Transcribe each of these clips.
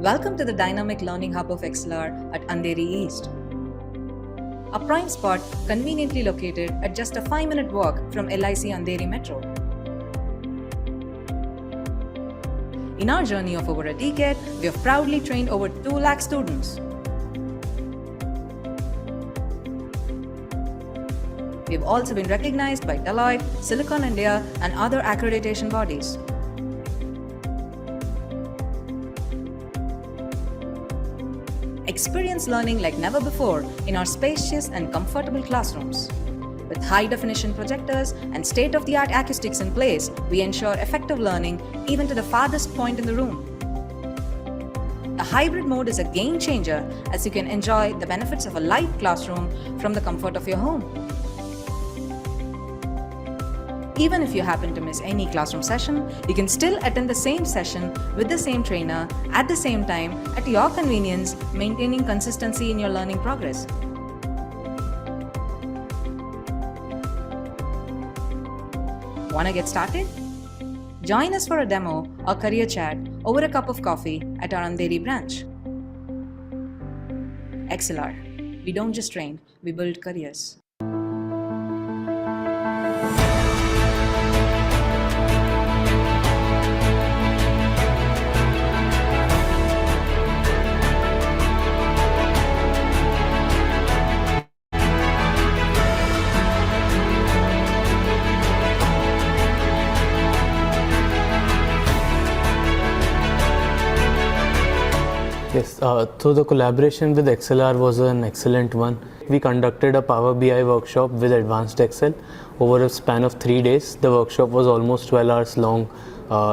Welcome to the dynamic learning hub of XLR at Andheri East. A prime spot conveniently located at just a 5-minute walk from LIC Andheri Metro. In our journey of over a decade, we have proudly trained over 2 lakh students. We have also been recognized by Deloitte, Silicon India and other accreditation bodies. Experience learning like never before in our spacious and comfortable classrooms. With high-definition projectors and state-of-the-art acoustics in place, we ensure effective learning even to the farthest point in the room. The hybrid mode is a game changer as you can enjoy the benefits of a live classroom from the comfort of your home. Even if you happen to miss any classroom session, you can still attend the same session with the same trainer at the same time at your convenience, maintaining consistency in your learning progress. Wanna get started? Join us for a demo or career chat over a cup of coffee at our Andheri branch. XLR. We don't just train, we build careers. Yes, so the collaboration with XLR was an excellent one. We conducted a Power BI workshop with Advanced Excel over a span of 3 days. The workshop was almost 12 hours long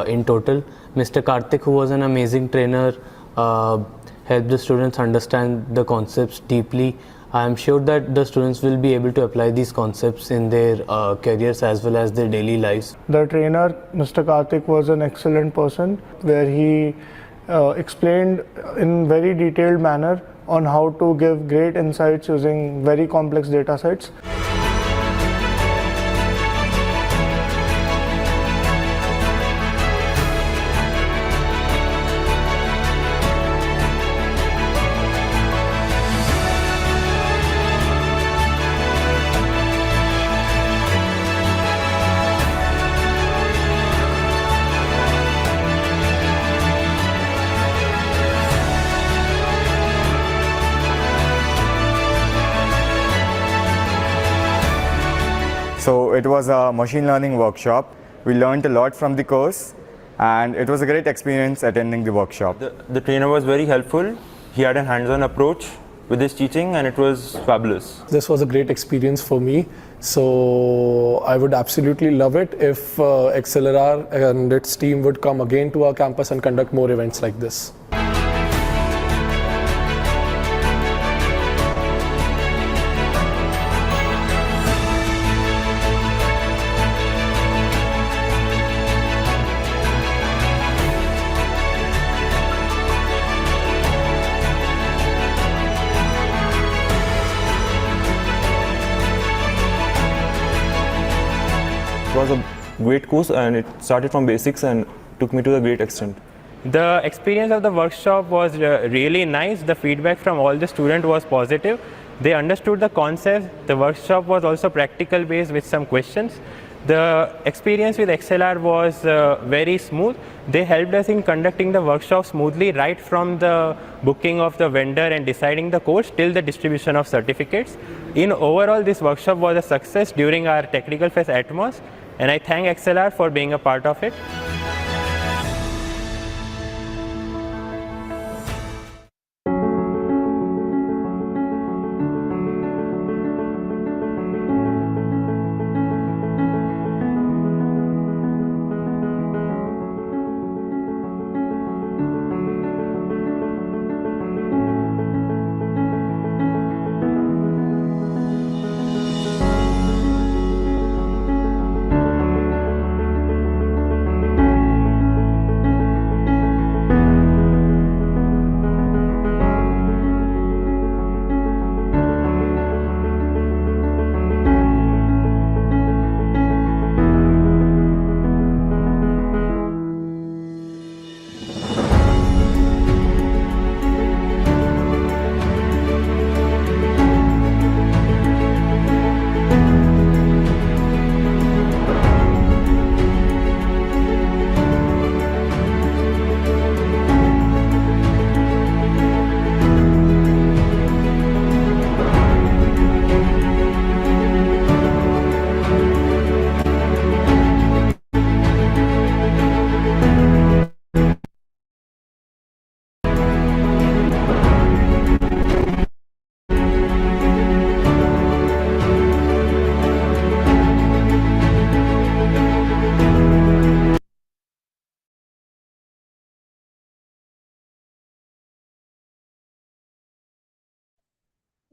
in total. Mr. Karthik, who was an amazing trainer, helped the students understand the concepts deeply. I am sure that the students will be able to apply these concepts in their careers as well as their daily lives. The trainer, Mr. Karthik, was an excellent person where he explained in very detailed manner on how to give great insights using very complex data sets. So it was a machine learning workshop. We learned a lot from the course, and it was a great experience attending the workshop. The trainer was very helpful. He had a hands-on approach with his teaching, and it was fabulous. This was a great experience for me. So I would absolutely love it if XLR and its team would come again to our campus and conduct more events like this. It was a great course, and it started from basics and took me to a great extent. The experience of the workshop was really nice. The feedback from all the students was positive. They understood the concept. The workshop was also practical based with some questions. The experience with XLR was very smooth. They helped us in conducting the workshop smoothly, right from the booking of the vendor and deciding the course till the distribution of certificates. In overall, this workshop was a success during our Technical Fest Atmos, and I thank XLR for being a part of it.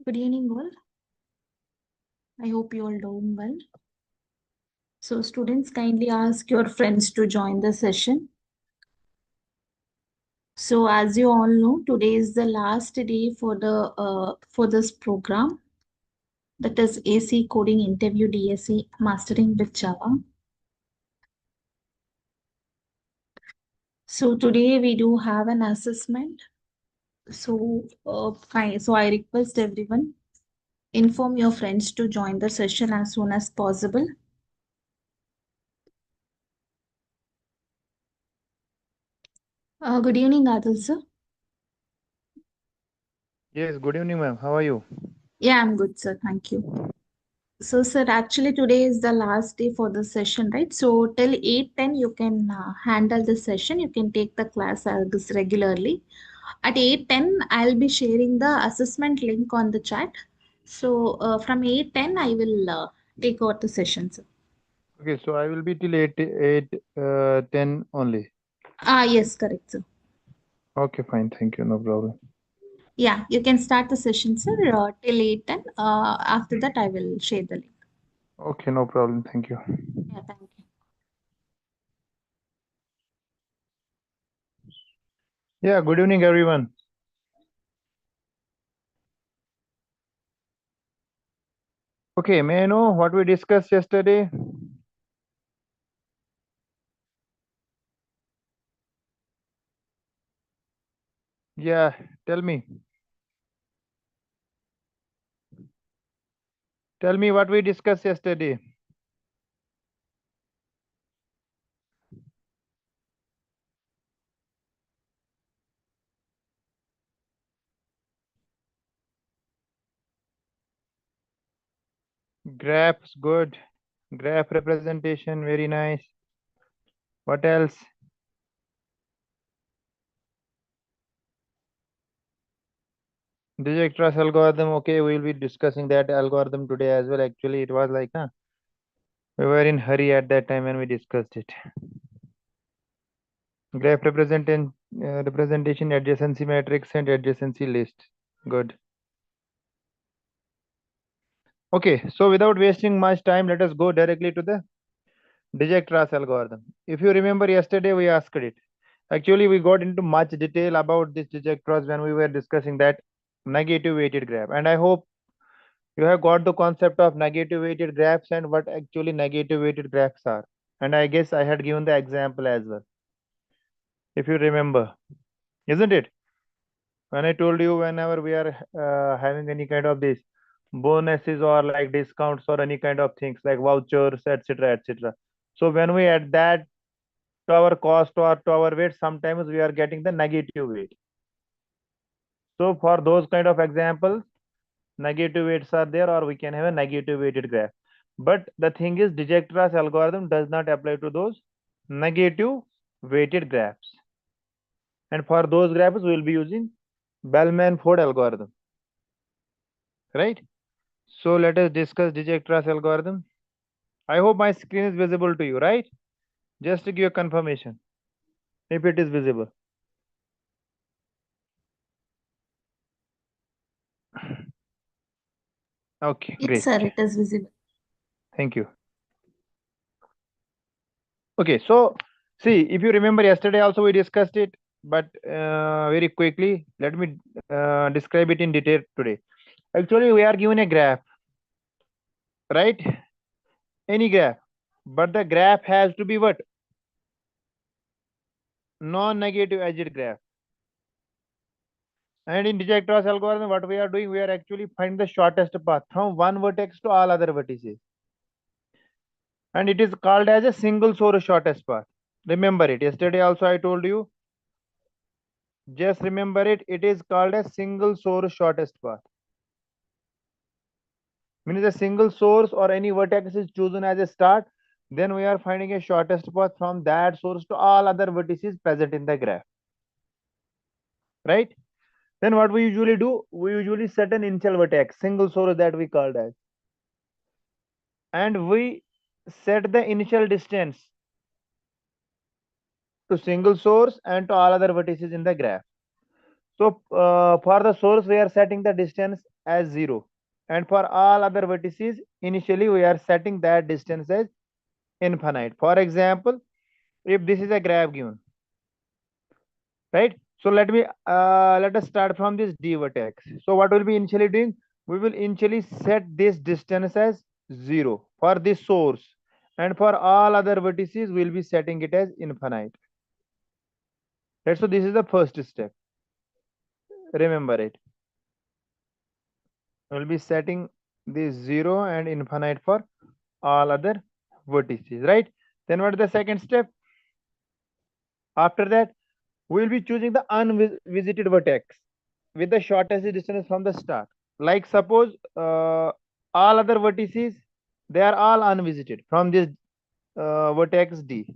Good evening, all. I hope you all doing well. So, students, kindly ask your friends to join the session. So, as you all know, today is the last day for this program. That is AC Coding Interview DSA Mastering with Java. So today we do have an assessment. So I request everyone, inform your friends to join the session as soon as possible. Good evening, Adil sir. Yes, good evening, ma'am. How are you? Yeah, I'm good, sir. Thank you. So, sir, actually today is the last day for the session, right? So till 8:10 you can handle the session. You can take the class as regularly. At 8:10 I'll be sharing the assessment link on the chat. So from 8:10 I will take out the session, sir. Okay, so I will be till 10 only. Yes, correct, sir. Okay, fine. Thank you. No problem. Yeah, you can start the session, sir, till 8:10. After that, I will share the link. Okay, no problem. Thank you. Yeah, thank you. Yeah, good evening, everyone. Okay, may I know what we discussed yesterday? Yeah, tell me. Tell me what we discussed yesterday. Graphs, good. Graph representation, very nice. What else? Dijkstra's algorithm. Okay, we'll be discussing that algorithm today as well. Actually, it was like, we were in hurry at that time when we discussed it. Graph representation, adjacency matrix and adjacency list. Good. Okay, so without wasting much time, let us go directly to the Dijkstra's algorithm. If you remember yesterday, we asked it. Actually, we got into much detail about this Dijkstra's when we were discussing that negative weighted graph. And I hope you have got the concept of negative weighted graphs and what actually negative weighted graphs are. And I guess I had given the example as well, if you remember, isn't it? When I told you whenever we are having any kind of this bonuses or like discounts or any kind of things like vouchers, etc., etc. So when we add that to our cost or to our weight, sometimes we are getting the negative weight. So for those kind of examples, negative weights are there, or we can have a negative weighted graph. But the thing is, Dijkstra's algorithm does not apply to those negative weighted graphs. And for those graphs, we will be using Bellman-Ford algorithm. Right? So let us discuss Dijkstra's algorithm. I hope my screen is visible to you, right? Just to give a confirmation if it is visible. Okay, Yes, great. sir, it is visible. Thank you. Okay, so see, if you remember yesterday also we discussed it, but very quickly, let me describe it in detail today. Actually, we are given a graph, right? Any graph, but the graph has to be what? Non-negative edged graph. And in Dijkstra's algorithm, what we are doing, we are actually finding the shortest path from one vertex to all other vertices. And it is called as a single source shortest path. Remember it. Yesterday also I told you. Just remember it. It is called a single source shortest path. Means a single source or any vertex is chosen as a start. Then we are finding a shortest path from that source to all other vertices present in the graph. Right? Then what we usually do, we usually set an initial vertex, single source that we called as. And we set the initial distance to single source and to all other vertices in the graph. So for the source, we are setting the distance as 0. And for all other vertices, initially we are setting that distance as infinite. For example, if this is a graph given, right? So let us start from this D vertex. So what we'll be initially doing? We will initially set this distance as 0 for this source. And for all other vertices, we'll be setting it as infinite. Right? So this is the first step. Remember it. We'll be setting this 0 and infinite for all other vertices, right? Then what is the second step? After that, we will be choosing the unvisited vertex with the shortest distance from the start. Like suppose all other vertices, they are all unvisited from this vertex D.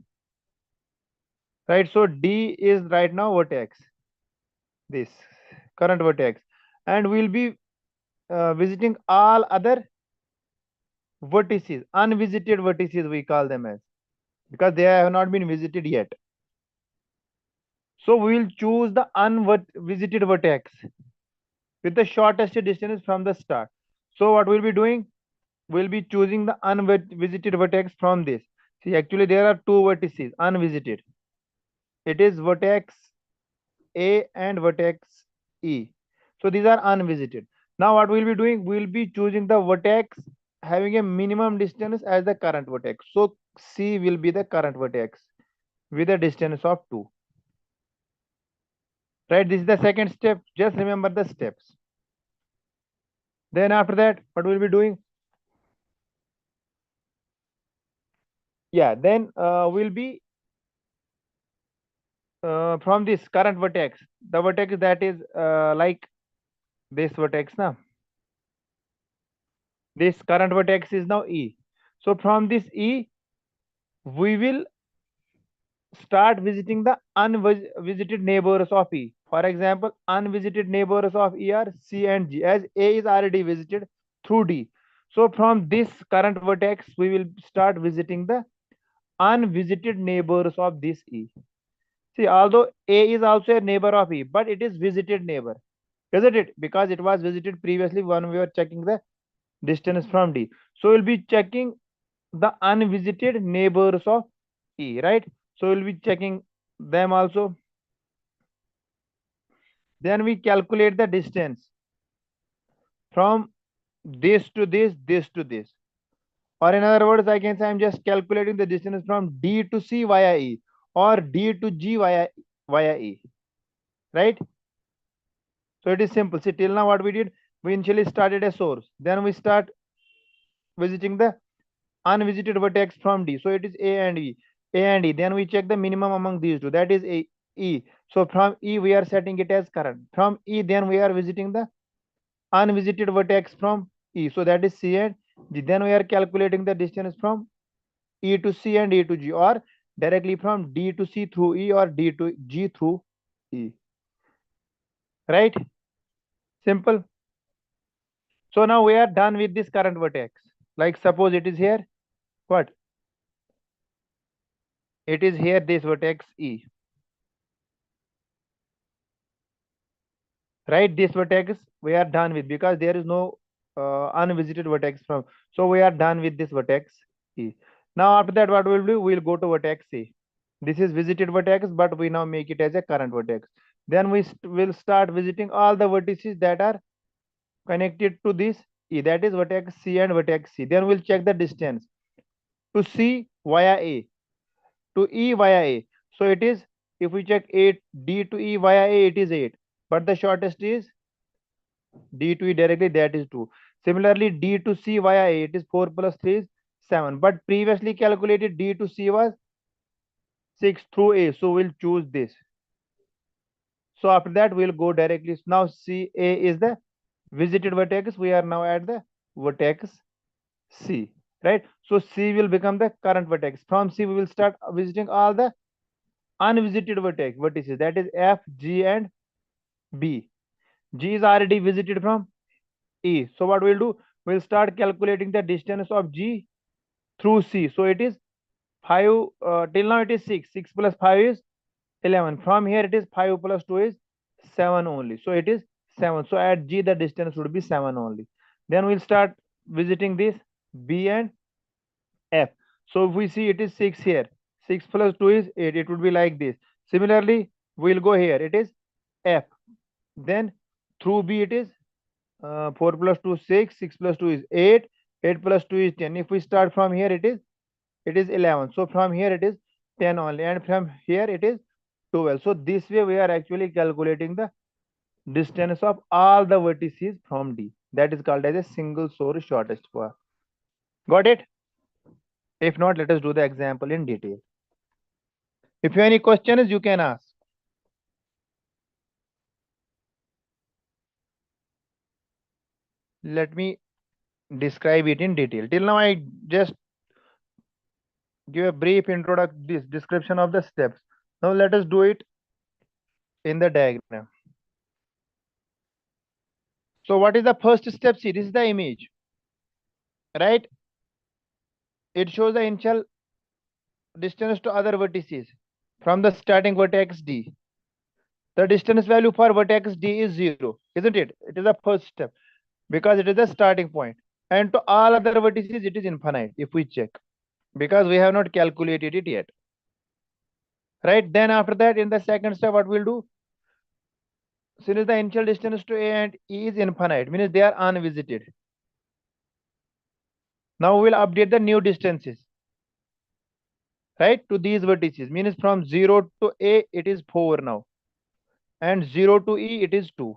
Right, so D is right now vertex, this current vertex, and we'll be visiting all other vertices, unvisited vertices we call them as, because they have not been visited yet. So we will choose the unvisited vertex with the shortest distance from the start. So what we'll be doing, we'll be choosing the unvisited vertex from this. See, actually there are two vertices unvisited. It is vertex A and vertex E. So these are unvisited. Now what we'll be doing, we'll be choosing the vertex having a minimum distance as the current vertex. So C will be the current vertex with a distance of 2. Right, this is the second step. Just remember the steps. Then after that, what we'll be doing? Yeah, then we'll be from this current vertex, the vertex that is like this vertex now. This current vertex is now E. So from this E, we will start visiting the unvisited neighbors of E. For example, unvisited neighbors of E are C and G, as A is already visited through D. So from this current vertex, we will start visiting the unvisited neighbors of this E. See, although A is also a neighbor of E, but it is visited neighbor, isn't it? Because it was visited previously when we were checking the distance from D. So we'll be checking the unvisited neighbors of E, right? So we'll be checking them also. Then we calculate the distance from this to this to this. Or in other words, I can say I'm just calculating the distance from D to C via E or D to G via E, right? So it is simple. See, till now what we did, we initially started a source. Then we start visiting the unvisited vertex from D. So it is A and E. A and E. Then we check the minimum among these two. That is A, E. So from E, we are setting it as current. From E, then we are visiting the unvisited vertex from E. So that is C and G. Then we are calculating the distance from E to C and E to G, or directly from D to C through E or D to G through E. Right? Simple. So now we are done with this current vertex. Like suppose it is here. What? It is here, this vertex E. Right? This vertex we are done with because there is no unvisited vertex from. So we are done with this vertex E. Now after that, what we'll do? We'll go to vertex C. This is visited vertex, but we now make it as a current vertex. Then we will start visiting all the vertices that are connected to this E. That is vertex C and vertex C. Then we'll check the distance to C via A, to E via A. So it is, if we check 8, D to E via A, it is 8. But the shortest is D to E directly, that is 2. Similarly, D to C via A, it is 4 plus 3 is 7. But previously calculated D to C was 6 through A. So we'll choose this. So after that, we'll go directly. Now C, A is the visited vertex. We are now at the vertex C, right? So C will become the current vertex. From C, we will start visiting all the unvisited vertices. That is F, G, and B. G is already visited from E. So what we'll do? We'll start calculating the distance of G through C. So it is 5, till now it is 6. 6 plus 5 is 11. From here it is 5 plus 2 is 7 only. So it is 7. So at G the distance would be 7 only. Then we'll start visiting this B and F. So if we see it is 6 here. 6 plus 2 is 8. It would be like this. Similarly, we'll go here. It is F. Then through B it is 4 plus 2 6. 6 plus 2 is 8. 8 plus 2 is 10. If we start from here, it is 11. So from here it is 10 only, and from here it is 12. So this way we are actually calculating the distance of all the vertices from D. That is called as a single source shortest path. Got it? If not, let us do the example in detail. If you have any questions, you can ask. Let me describe it in detail. Till now, I just give a brief introduction, this description of the steps. Now let us do it in the diagram. So what is the first step? See, this is the image, right? It shows the initial distance to other vertices from the starting vertex D. The distance value for vertex D is 0, isn't it? It is the first step because it is the starting point. And to all other vertices, it is infinite if we check, because we have not calculated it yet. Right? Then after that, in the second step, what we'll do? Since the initial distance to A and E is infinite, means they are unvisited. Now we'll update the new distances, right, to these vertices. Means from 0 to A, it is 4 now. And 0 to E, it is 2.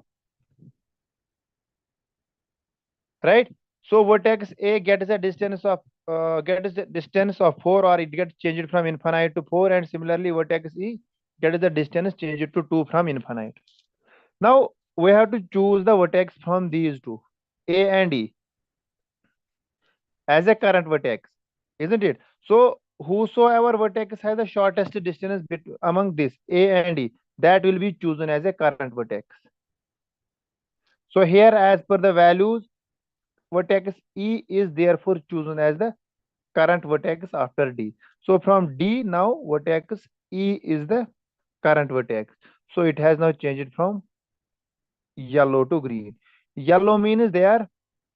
Right? So vertex A gets a distance of 4, or it gets changed from infinite to 4, and similarly vertex E gets the distance changed to 2 from infinite. Now we have to choose the vertex from these two, A and E, as a current vertex. isn't it? So whosoever vertex has the shortest distance among this A and E, that will be chosen as a current vertex. So here, as per the values, vertex E is therefore chosen as the current vertex after D. So from D now vertex E is the current vertex. So it has now changed from yellow to green. Yellow means they are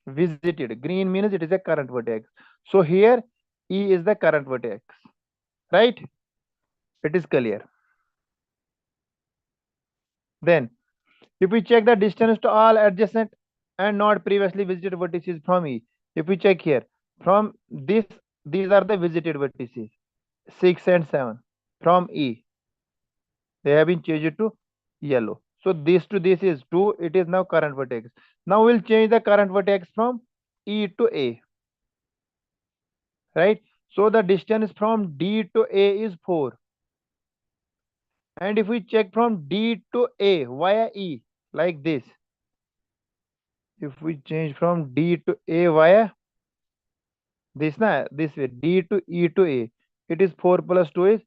visited. Green means it is a current vertex. So here E is the current vertex. Right? It is clear. Then if we check the distance to all adjacent and not previously visited vertices from E, if we check here, from this, these are the visited vertices, 6 and 7 from E. They have been changed to yellow. So this to this is 2. It is now current vertex. Now we'll change the current vertex from E to A. Right? So the distance from D to A is 4. And if we check from D to A via E, like this, if we change from D to A via this way, D to E to A, it is 4 plus 2 is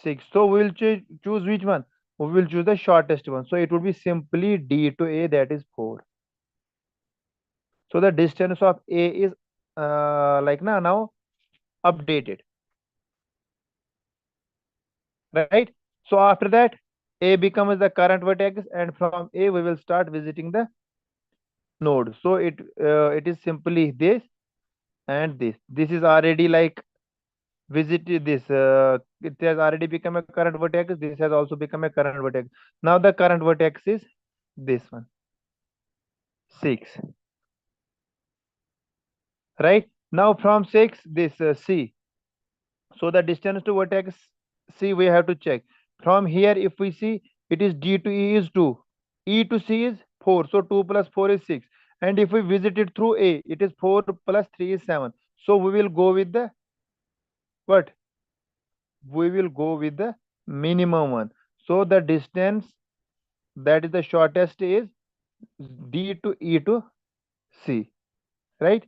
6. So we will choose which one? We will choose the shortest one. So it would be simply D to A, that is 4. So the distance of A is now updated. Right? So after that, A becomes the current vertex, and from A we will start visiting the node. So it is simply this and this. This is already like visited this. It has already become a current vertex. This has also become a current vertex. Now the current vertex is this one, 6. Right? Now from 6, this C. So the distance to vertex C we have to check. From here, if we see, it is D to E is 2. E to C is 4. So 2 plus 4 is 6. And if we visit it through A, it is 4 plus 3 is 7. So we will go with the what? We will go with the minimum one. So the distance that is the shortest is D to E to C. Right?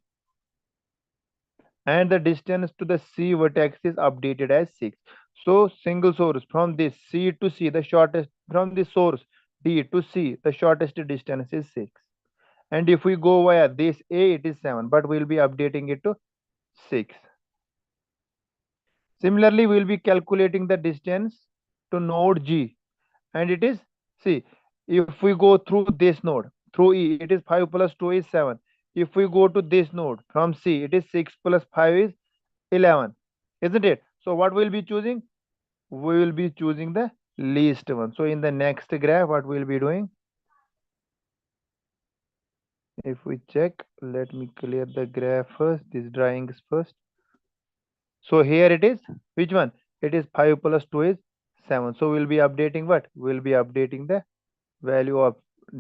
And the distance to the C vertex is updated as 6. So single source from this C to C, the shortest from the source D to C, the shortest distance is 6. And if we go via this A, it is 7, but we'll be updating it to 6. Similarly, we'll be calculating the distance to node G, and it is, see, if we go through this node, through E, it is 5 plus 2 is 7. If we go to this node from C, it is 6 plus 5 is 11, isn't it? So what we'll be choosing? We will be choosing the least one. So in the next graph, what we'll be doing? If we check, let me clear the graph first, this drawing is first. So here it is, which one? It is 5 plus 2 is 7. So we'll be updating what? We'll be updating the value of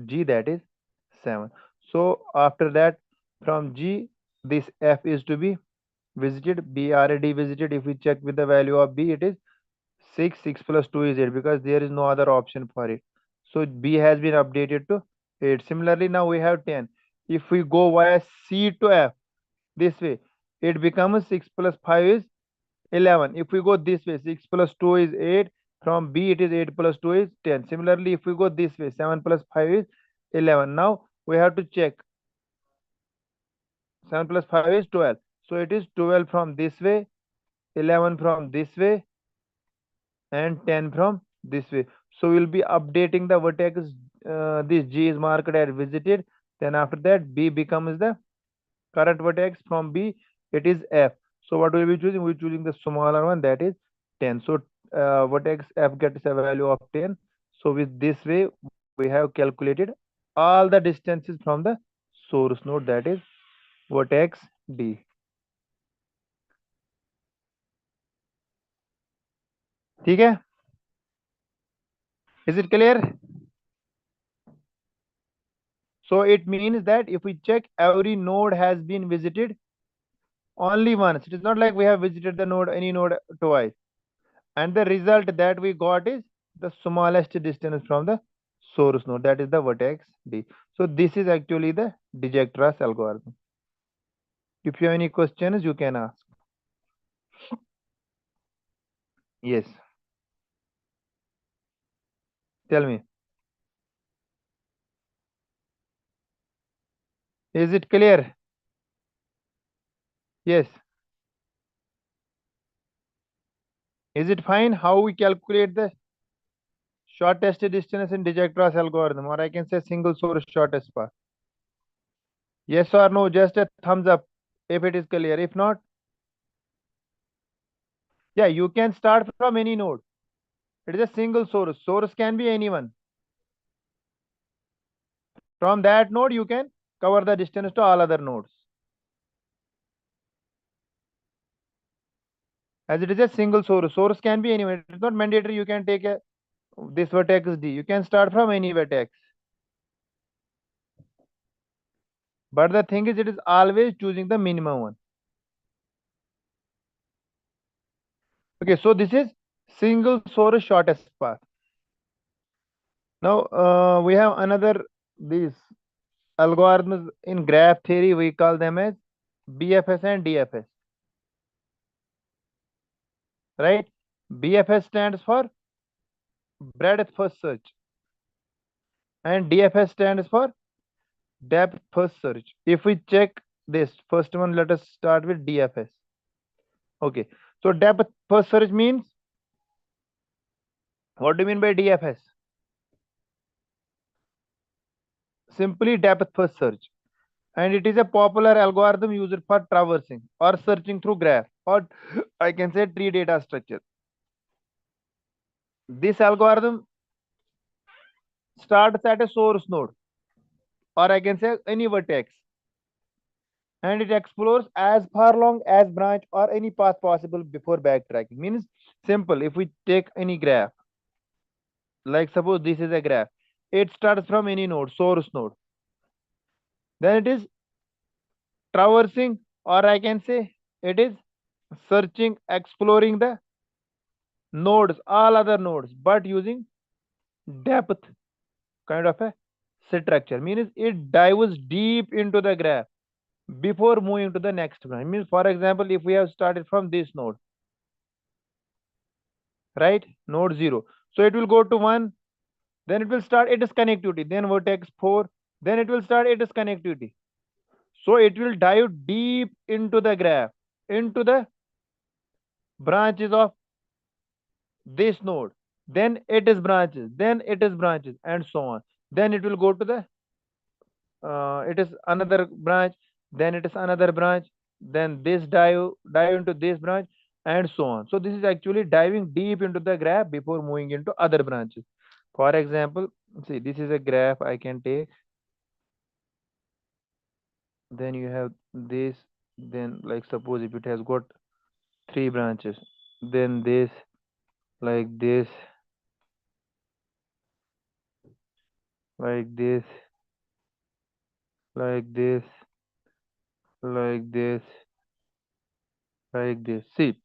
G, that is 7. So after that, from G, this F is to be visited. B already visited. If we check with the value of B, it is 6. 6 plus 2 is 8, because there is no other option for it. So B has been updated to 8. Similarly, now we have 10. If we go via C to F, this way, it becomes 6 plus 5 is 11. If we go this way, 6 plus 2 is 8. From B, it is 8 plus 2 is 10. Similarly, if we go this way, 7 plus 5 is 11. Now we have to check. 7 plus 5 is 12. So it is 12 from this way, 11 from this way, and 10 from this way. So we'll be updating the vertex. This G is marked as visited. Then after that, B becomes the current vertex. From B, it is F. So what will we be choosing? We're choosing the smaller one, that is 10. So vertex F gets a value of 10. So with this way, we have calculated all the distances from the source node, that is vertex D. ठीक है? Is it clear? So it means that if we check, every node has been visited only once. It is not like we have visited the node, any node twice. And the result that we got is the smallest distance from the source node, that is the vertex D. So this is actually the Dijkstra's algorithm. If you have any questions, you can ask. Yes. Tell me. Is it clear? Yes. Is it fine how we calculate the shortest distance in Dijkstra's algorithm, or I can say single source shortest path? Yes or no? Just a thumbs up if it is clear. If not, yeah, you can start from any node. It is a single source. Source can be anyone. From that node, you can cover the distance to all other nodes. As it is a single source. Source can be anyone. It is not mandatory you can take this vertex D. You can start from any vertex. But the thing is, it is always choosing the minimum one. Okay, so this is single source shortest path. Now we have another these algorithms in graph theory. We call them as BFS and DFS. Right? BFS stands for breadth first search, and DFS stands for depth first search. If we check this first one, let us start with DFS. Okay, so depth first search means, what do you mean by DFS? Simply depth first search, and it is a popular algorithm used for traversing or searching through graph, or I can say tree data structure. This algorithm starts at a source node, or I can say any vertex, and it explores as far long as branch or any path possible before backtracking. Means simple. If we take any graph, like suppose this is a graph, it starts from any node, source node, then it is traversing, or I can say it is searching, exploring the nodes, all other nodes, but using depth kind of a structure. Means it dives deep into the graph before moving to the next branch. Means, for example, if we have started from this node, right, node 0, so it will go to 1, then it will start its connectivity, then vertex 4, then it will start its connectivity. So it will dive deep into the graph, into the branches of this node, then it is branches, then it is branches, and so on. Then it will go to the it is another branch, then it is another branch, then this dive into this branch, and so on. So this is actually diving deep into the graph before moving into other branches. For example, see, this is a graph I can take, then you have this, then like suppose if it has got 3 branches, then this, like this, like this, like this, like this, like this. See,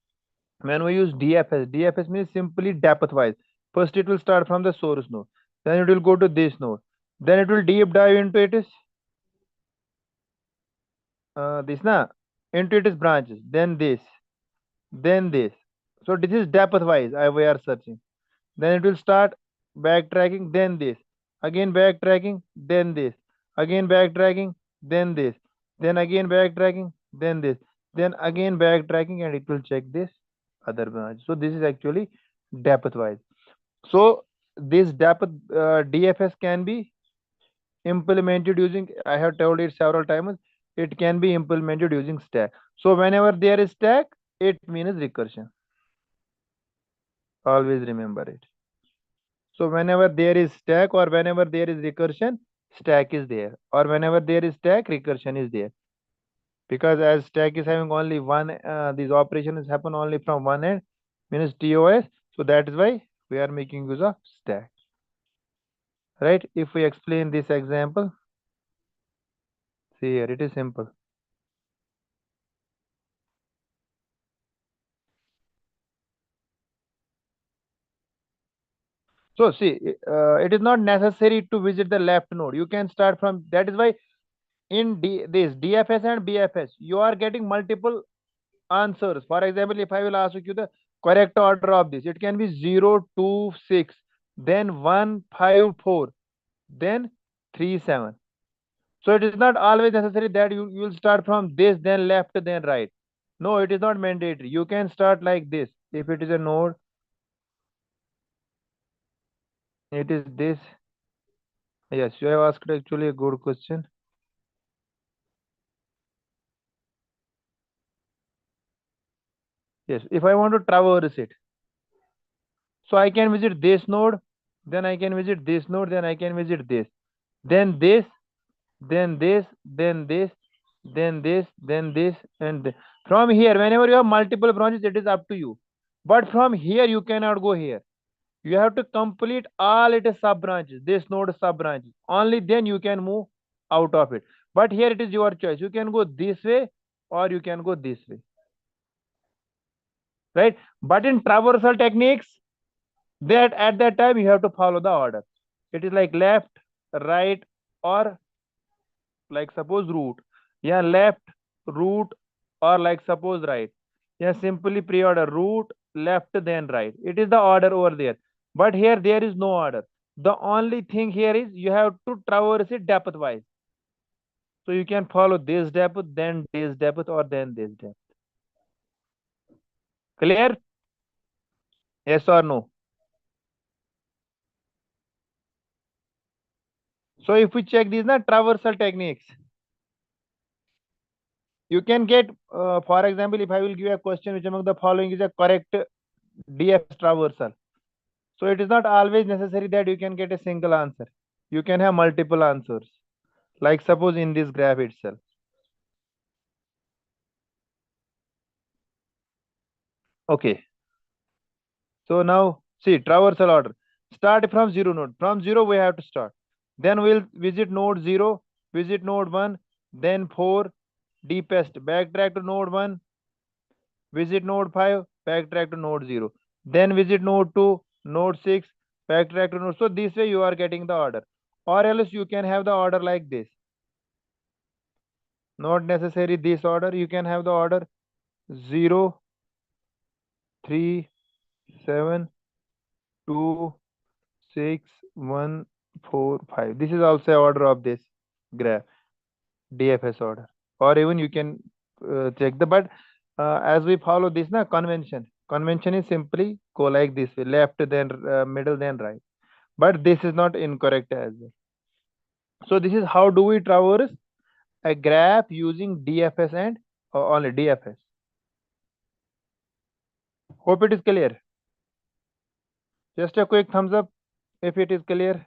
when we use DFS means simply depth wise. First it will start from the source node, then it will go to this node, then it will deep dive into it is this na, into its branches, then this, then this. So this is depth wise we are searching. Then it will start backtracking, then this, again backtracking, then this, again backtracking, then this, then again backtracking, then this, then again backtracking, and it will check this other branch. So this is actually depth wise. So this depth DFS can be implemented using, I have told it several times, it can be implemented using stack. So whenever there is stack, it means recursion. Always remember it. So whenever there is stack or whenever there is recursion, stack is there, or whenever there is stack, recursion is there. Because as stack is having only one, these operations happen only from one end, means TOS. So that is why we are making use of stack. Right? If we explain this example, see here, it is simple. So see, it is not necessary to visit the left node. You can start from, that is why in this DFS and BFS, you are getting multiple answers. For example, if I will ask you the correct order of this. It can be 0, 2, 6, then 1, 5, 4, then 3, 7. So it is not always necessary that you will start from this, then left, then right. No, it is not mandatory. You can start like this. If it is a node, it is this. Yes, you have asked actually a good question. Yes, if I want to traverse it, so I can visit this node, then I can visit this node, then I can visit this, then this, then this, then this, then this, then this, and from here, whenever you have multiple branches, it is up to you. But from here, you cannot go here. You have to complete all its sub branches, this node sub branches. Only then you can move out of it. But here it is your choice. You can go this way or you can go this way. Right? But in traversal techniques, that at that time you have to follow the order. It is like left, right, or like suppose root. Yeah, left, root, or like suppose right. Yeah, simply pre-order root, left, then right. It is the order over there. But here there is no order. The only thing here is you have to traverse it depth wise. So you can follow this depth, then this depth, or then this depth. Clear? Yes or no? So if we check these traversal techniques, you can get, for example, if I will give a question which among the following is a correct DF traversal. So it is not always necessary that you can get a single answer. You can have multiple answers. Like suppose in this graph itself. Okay. So now see traversal order. Start from 0 node. From 0 we have to start. Then we'll visit node 0, visit node 1, then 4, deepest, backtrack to node 1, visit node 5, backtrack to node 0. Then visit node 2, node 6, backtrack to node. So this way you are getting the order. Or else you can have the order like this. Not necessary this order. You can have the order 0, 3, 7, 2, 6, 1, 4, 5. This is also order of this graph, DFS order. Or even you can check the, but as we follow this convention. Convention is simply go like this way, left, then middle, then right. But this is not incorrect as well. So this is how do we traverse a graph using DFS and only DFS. Hope it is clear. Just a quick thumbs up if it is clear.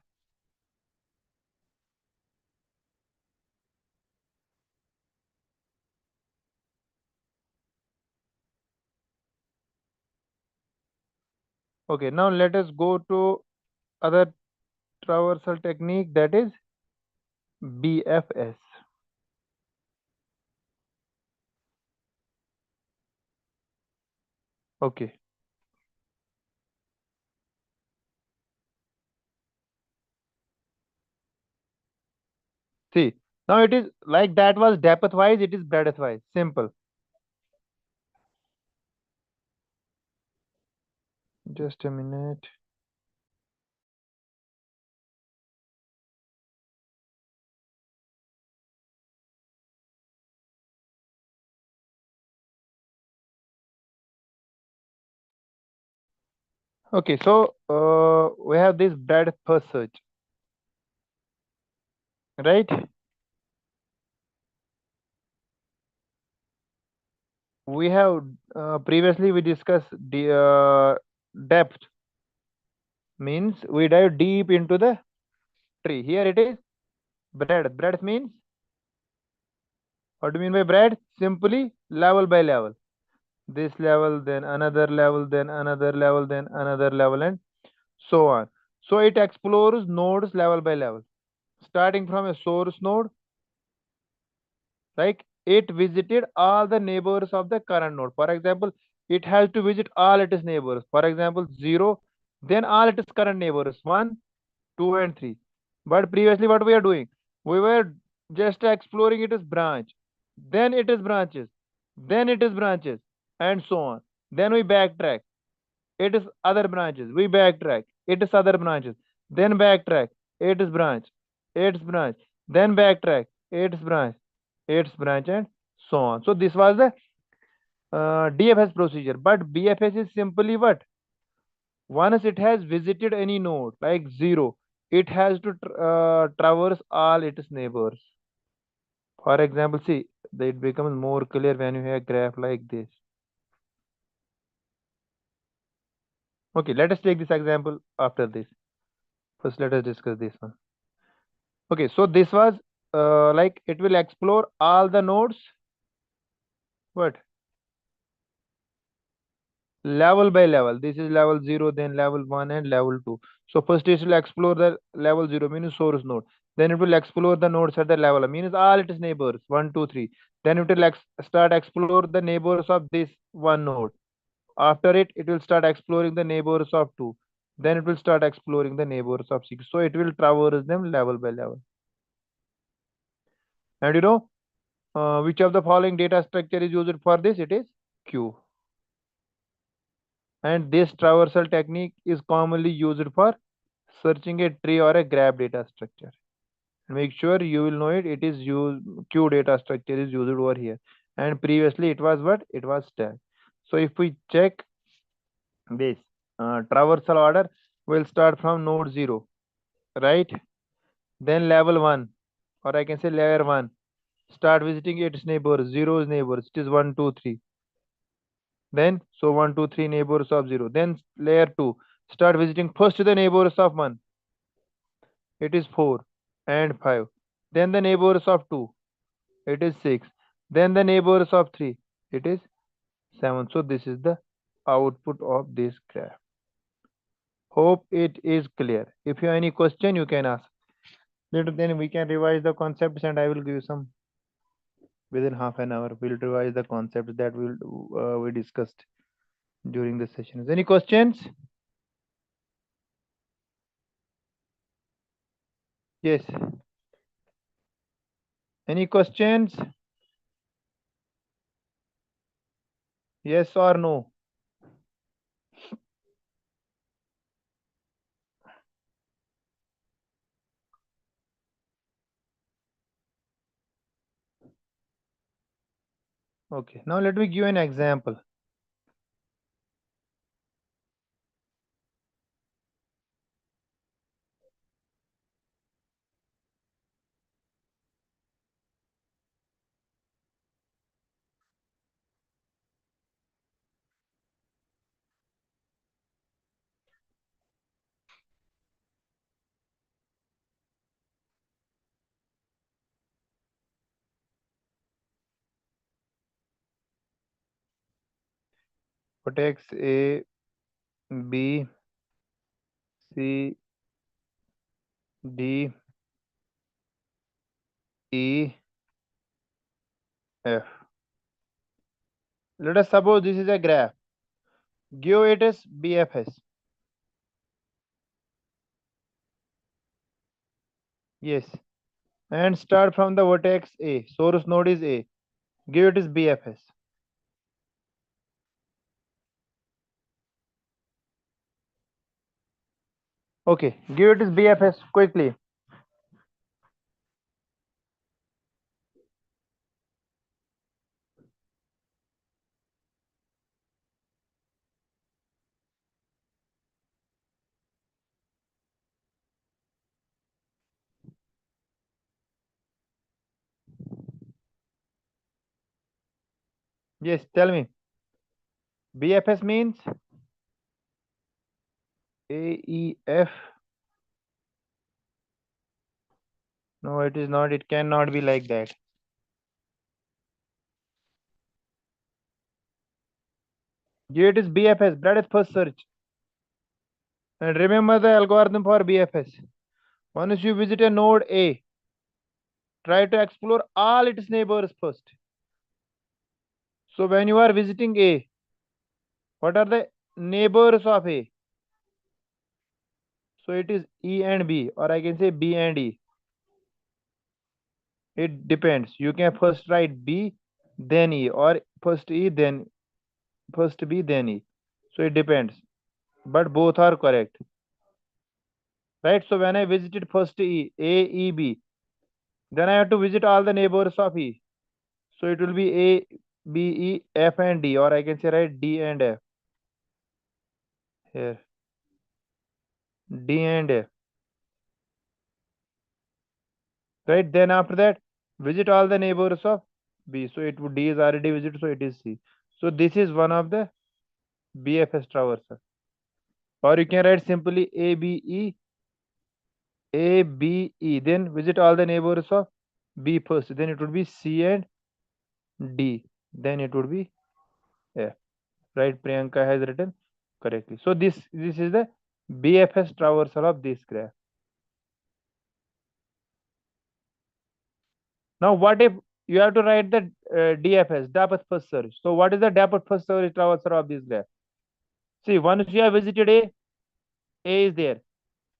Okay, now let us go to other traversal technique, that is BFS. Okay. See, now it is like that was depth wise, it is breadth wise. Simple. Just a minute. Okay, so we have this breadth first search, right? We have previously we discussed the depth, means we dive deep into the tree. Here it is breadth. Breadth means, what do you mean by breadth? Simply level by level. This level, then another level, then another level, then another level, and so on. So it explores nodes level by level, starting from a source node. Like it visited all the neighbors of the current node. For example, it has to visit all its neighbors. For example, 0, then all its current neighbors, 1, 2, and 3. But previously what we are doing? We were just exploring its branch, then it is branches, then it is branches, and so on. Then we backtrack. it is other branches. We backtrack, it is other branches. Then backtrack, it is branch, its branch. Then backtrack, its branch, and so on. So this was the DFS procedure. But BFS is simply what? Once it has visited any node like 0, it has to traverse all its neighbors. For example, see, it becomes more clear when you have a graph like this. Okay, let us take this example after this. First, let us discuss this one. Okay, so this was like it will explore all the nodes. What? Level by level. This is level 0, then level 1 and level 2. So first it will explore the level 0, means source node. Then it will explore the nodes at the level, means all its neighbors, 1, 2, 3. Then it will start explore the neighbors of this one node. After it, it will start exploring the neighbors of 2. Then it will start exploring the neighbors of 6. So it will traverse them level by level. And you know, which of the following data structure is used for this? It is Q. And this traversal technique is commonly used for searching a tree or a graph data structure. Make sure you will know it. It is used, Q data structure is used over here. And previously it was what? It was stack. So if we check this traversal order, will start from node 0, right? Then level 1, or I can say layer 1, start visiting its neighbors, 0's neighbors. It is 1, 2, 3. Then, so 1, 2, 3 neighbors of 0. Then layer 2, start visiting first the neighbors of 1. It is 4 and 5. Then the neighbors of 2. It is 6. Then the neighbors of 3. It is 7. So this is the output of this graph. Hope it is clear. If you have any question, you can ask. Later then we can revise the concepts and I will give you some within half an hour. We'll revise the concepts that we discussed during the sessions. Any questions? Yes. Any questions? Yes or no? Okay. Now let me give an example. Vertex A, B, C, D, E, F. Let us suppose this is a graph. Give it as BFS. Yes. And start from the vertex A. Source node is A. Give it as BFS. Okay. Give it as BFS quickly. Yes. Tell me. BFS means AEF. No, it is not. It cannot be like that. Give it is BFS, breadth first search. And remember the algorithm for BFS. Once you visit a node A, try to explore all its neighbors first. So when you are visiting A, what are the neighbors of A? So it is E and B, or I can say B and E. It depends. You can first write B, then E, or first E, then first B, then E. So it depends. but both are correct. Right? So when I visited first E, A, E, B, then I have to visit all the neighbors of E. So it will be A, B, E, F and D, or I can say right D and F. Here. D and F. Right? Then after that, visit all the neighbors of B. So it would D is already visited, so it is C. So this is one of the BFS traversal. Or you can write simply A, B, E, A, B, E. Then visit all the neighbors of B first. Then it would be C and D. Then it would be F. Right? Priyanka has written correctly. So this is the BFS traversal of this graph. Now what if you have to write the DFS, depth first search? So what is the depth first search traversal of this graph? See, once you have visited A is there.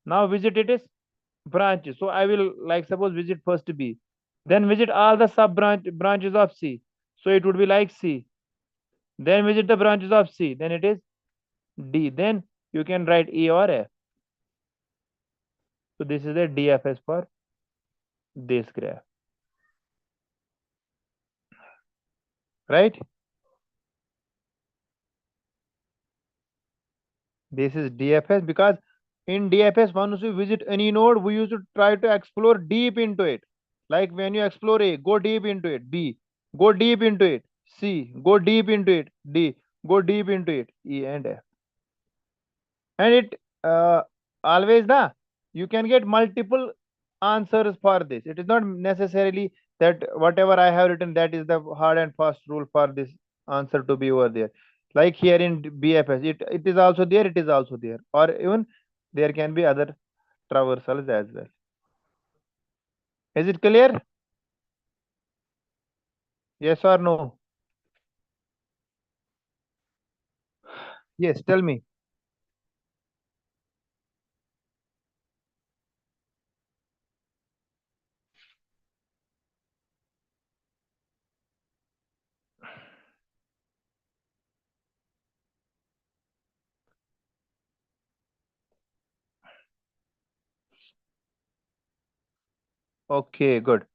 Now visit it is branches. So I will like suppose visit first B. Then visit all the branches of C. So it would be like C. Then visit the branches of C. Then it is D. Then you can write E or F. So this is the DFS for this graph. Right? This is DFS because in DFS, once you visit any node, we used to try to explore deep into it. Like when you explore A, go deep into it. B, go deep into it. C, go deep into it. D, go deep into it. E and F. And it always you can get multiple answers for this. It is not necessarily that whatever I have written, that is the hard and fast rule for this answer to be over there. Like here in BFS, it is also there, it is also there. Or even there can be other traversals as well. Is it clear? Yes or no? Yes, tell me. Okay, good.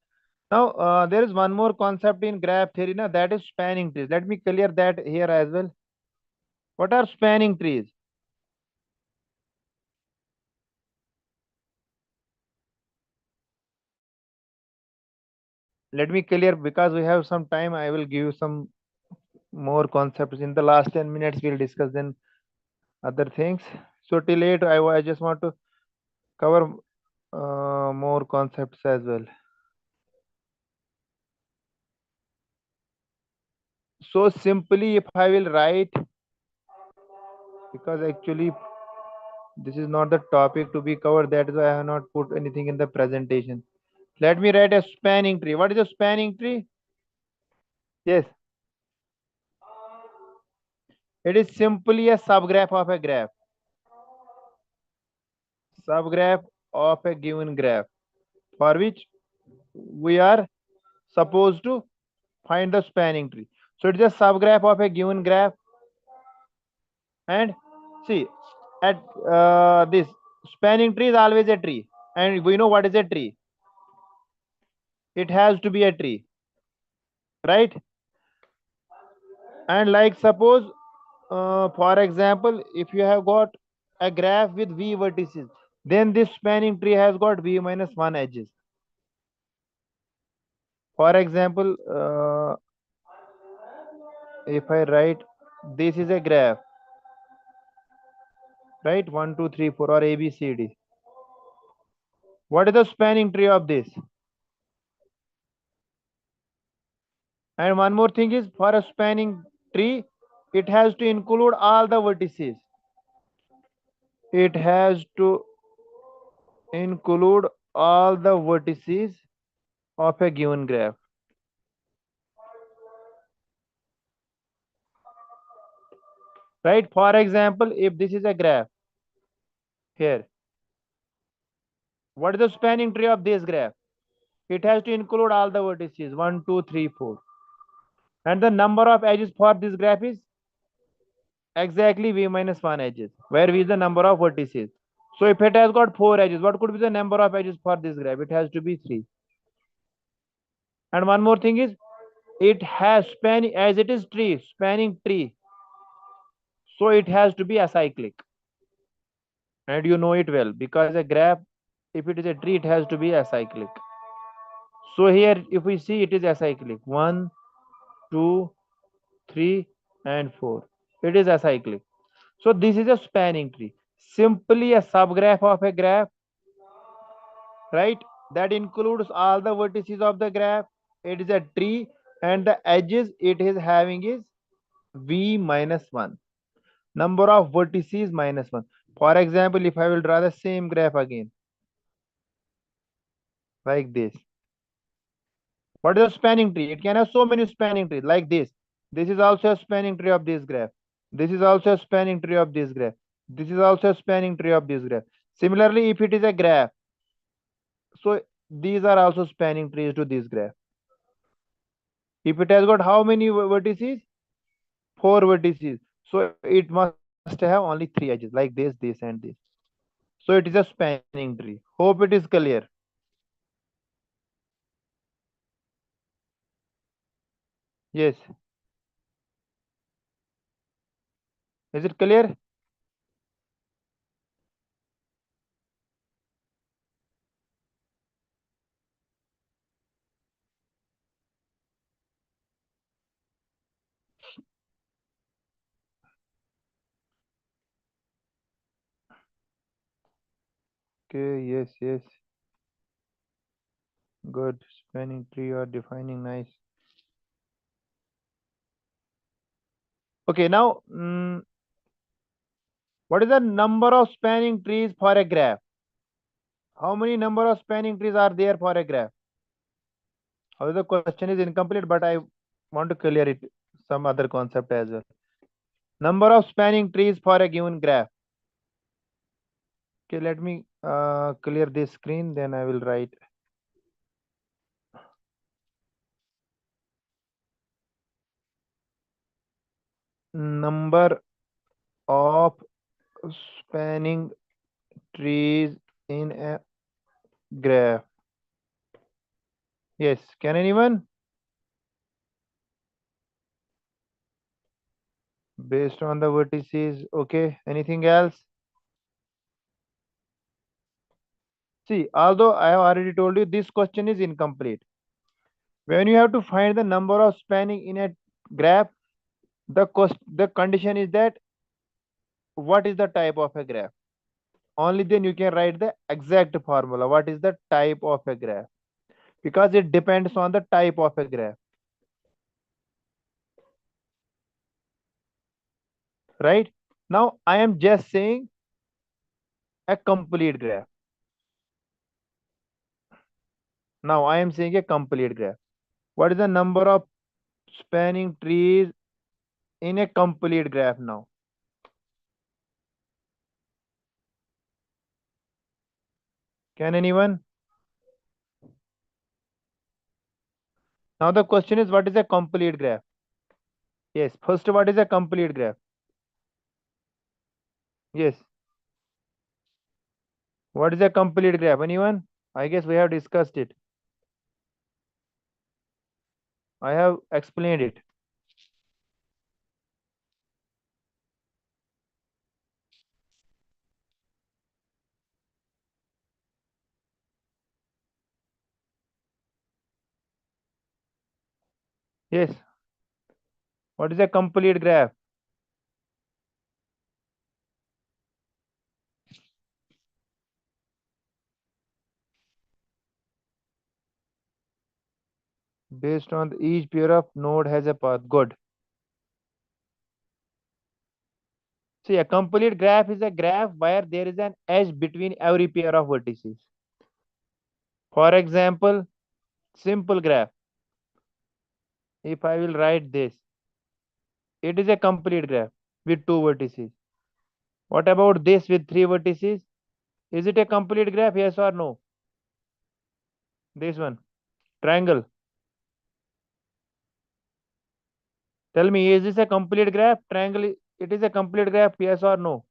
Now, there is one more concept in graph theory, that is spanning trees. Let me clear that here as well. What are spanning trees? Let me clear because we have some time. I will give you some more concepts. In the last 10 minutes, we'll discuss then other things. So till 8, I just want to cover more concepts as well. So simply, if I will write, because actually this is not the topic to be covered, that is why I have not put anything in the presentation. Let me write a spanning tree. What is a spanning tree? Yes. It is simply a subgraph of a graph. Subgraph of a given graph for which we are supposed to find the spanning tree. So it is a subgraph of a given graph. And see, at this spanning tree is always a tree. And we know what is a tree. It has to be a tree. Right? And like suppose, for example, if you have got a graph with V vertices, then this spanning tree has got V minus 1 edges. For example, if I write this is a graph, right? 1, 2, 3, 4 or A, B, C, D. What is the spanning tree of this? And one more thing is, for a spanning tree, it has to include all the vertices. It has to include all the vertices of a given graph. Right? For example, if this is a graph here, what is the spanning tree of this graph? It has to include all the vertices 1, 2, 3, 4. And the number of edges for this graph is exactly v minus 1 edges, where v is the number of vertices. So if it has got 4 edges, what could be the number of edges for this graph? It has to be 3. And one more thing is, it has spanning, as it is tree, spanning tree, so it has to be acyclic. And you know it well, because a graph, if it is a tree, it has to be acyclic. So here, if we see, it is acyclic. 1, 2, 3, and 4. It is acyclic. So this is a spanning tree. Simply a subgraph of a graph, right? That includes all the vertices of the graph. It is a tree, and the edges it is having is v minus 1. Number of vertices minus 1. For example, if I will draw the same graph again, like this. What is a spanning tree? It can have so many spanning trees like this. This is also a spanning tree of this graph. This is also a spanning tree of this graph. This is also a spanning tree of this graph. Similarly, if it is a graph, so these are also spanning trees to this graph. If it has got how many vertices? 4 vertices. So it must have only 3 edges like this, and this. So it is a spanning tree. Hope it is clear. Yes. Is it clear? Okay, yes. Good. Spanning tree or defining, nice. Okay, now what is the number of spanning trees for a graph? How many number of spanning trees are there for a graph? However, the question is incomplete, but I want to clear it, some other concept as well. Number of spanning trees for a given graph. Okay, let me clear this screen, then I will write. Number of spanning trees in a graph. Yes, can anyone? Based on the vertices. Okay, anything else? See, although I have already told you this question is incomplete. When you have to find the number of spanning in a graph, the condition is that what is the type of a graph? Only then you can write the exact formula. What is the type of a graph? Because it depends on the type of a graph. Right? Now I am just saying a complete graph. Now I am saying a complete graph. What is the number of spanning trees in a complete graph now? Can anyone? Now the question is, what is a complete graph? Yes, first, what is a complete graph? Yes. What is a complete graph? Anyone? I guess we have discussed it. I have explained it. Yes. What is a complete graph? Based on each pair of node has a path. Good. See, a complete graph is a graph where there is an edge between every pair of vertices. For example, simple graph. If I will write this, it is a complete graph with 2 vertices. What about this with 3 vertices? Is it a complete graph? Yes or no? This one, triangle. Tell me, is this a complete graph? Triangle it is a complete graph, yes or no?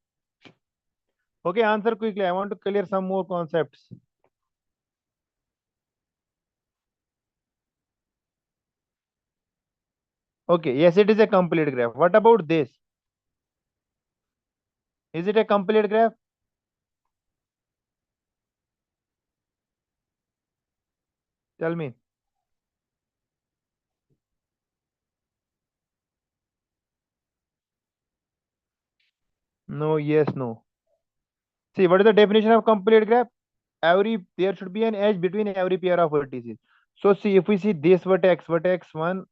Okay, answer quickly. I want to clear some more concepts. Okay, yes, it is a complete graph. What about this? Is it a complete graph? Tell me. No, yes, no. See, what is the definition of complete graph? There should be an edge between every pair of vertices. So see, if we see this vertex, vertex 1,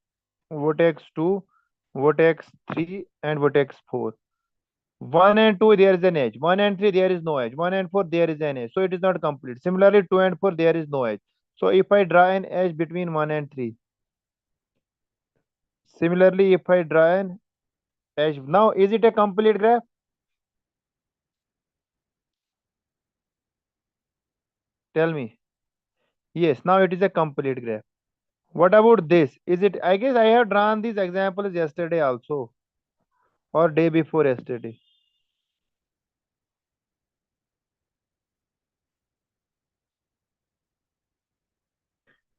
vertex 2, vertex 3, and vertex 4. 1 and 2, there is an edge. 1 and 3, there is no edge. 1 and 4, there is an edge. So it is not complete. Similarly, 2 and 4, there is no edge. So if I draw an edge between 1 and 3. Similarly, if I draw an edge, now is it a complete graph? Tell me. Yes, now it is a complete graph. What about this? Is it? I guess I have drawn these examples yesterday also, or day before yesterday.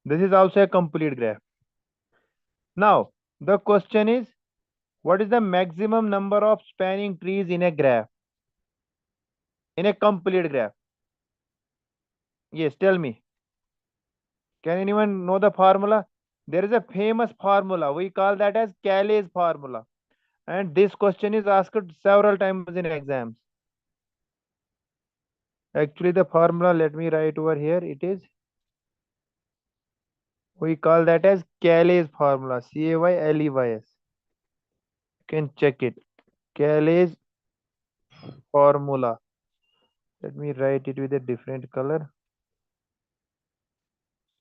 This is also a complete graph. Now, the question is, what is the maximum number of spanning trees in a graph? In a complete graph? Yes, tell me. Can anyone know the formula? There is a famous formula. We call that as Cayley's formula. And this question is asked several times in exams. Actually, the formula, let me write over here. It is, we call that as Cayley's formula. Cayley's. You can check it. Cayley's formula. Let me write it with a different color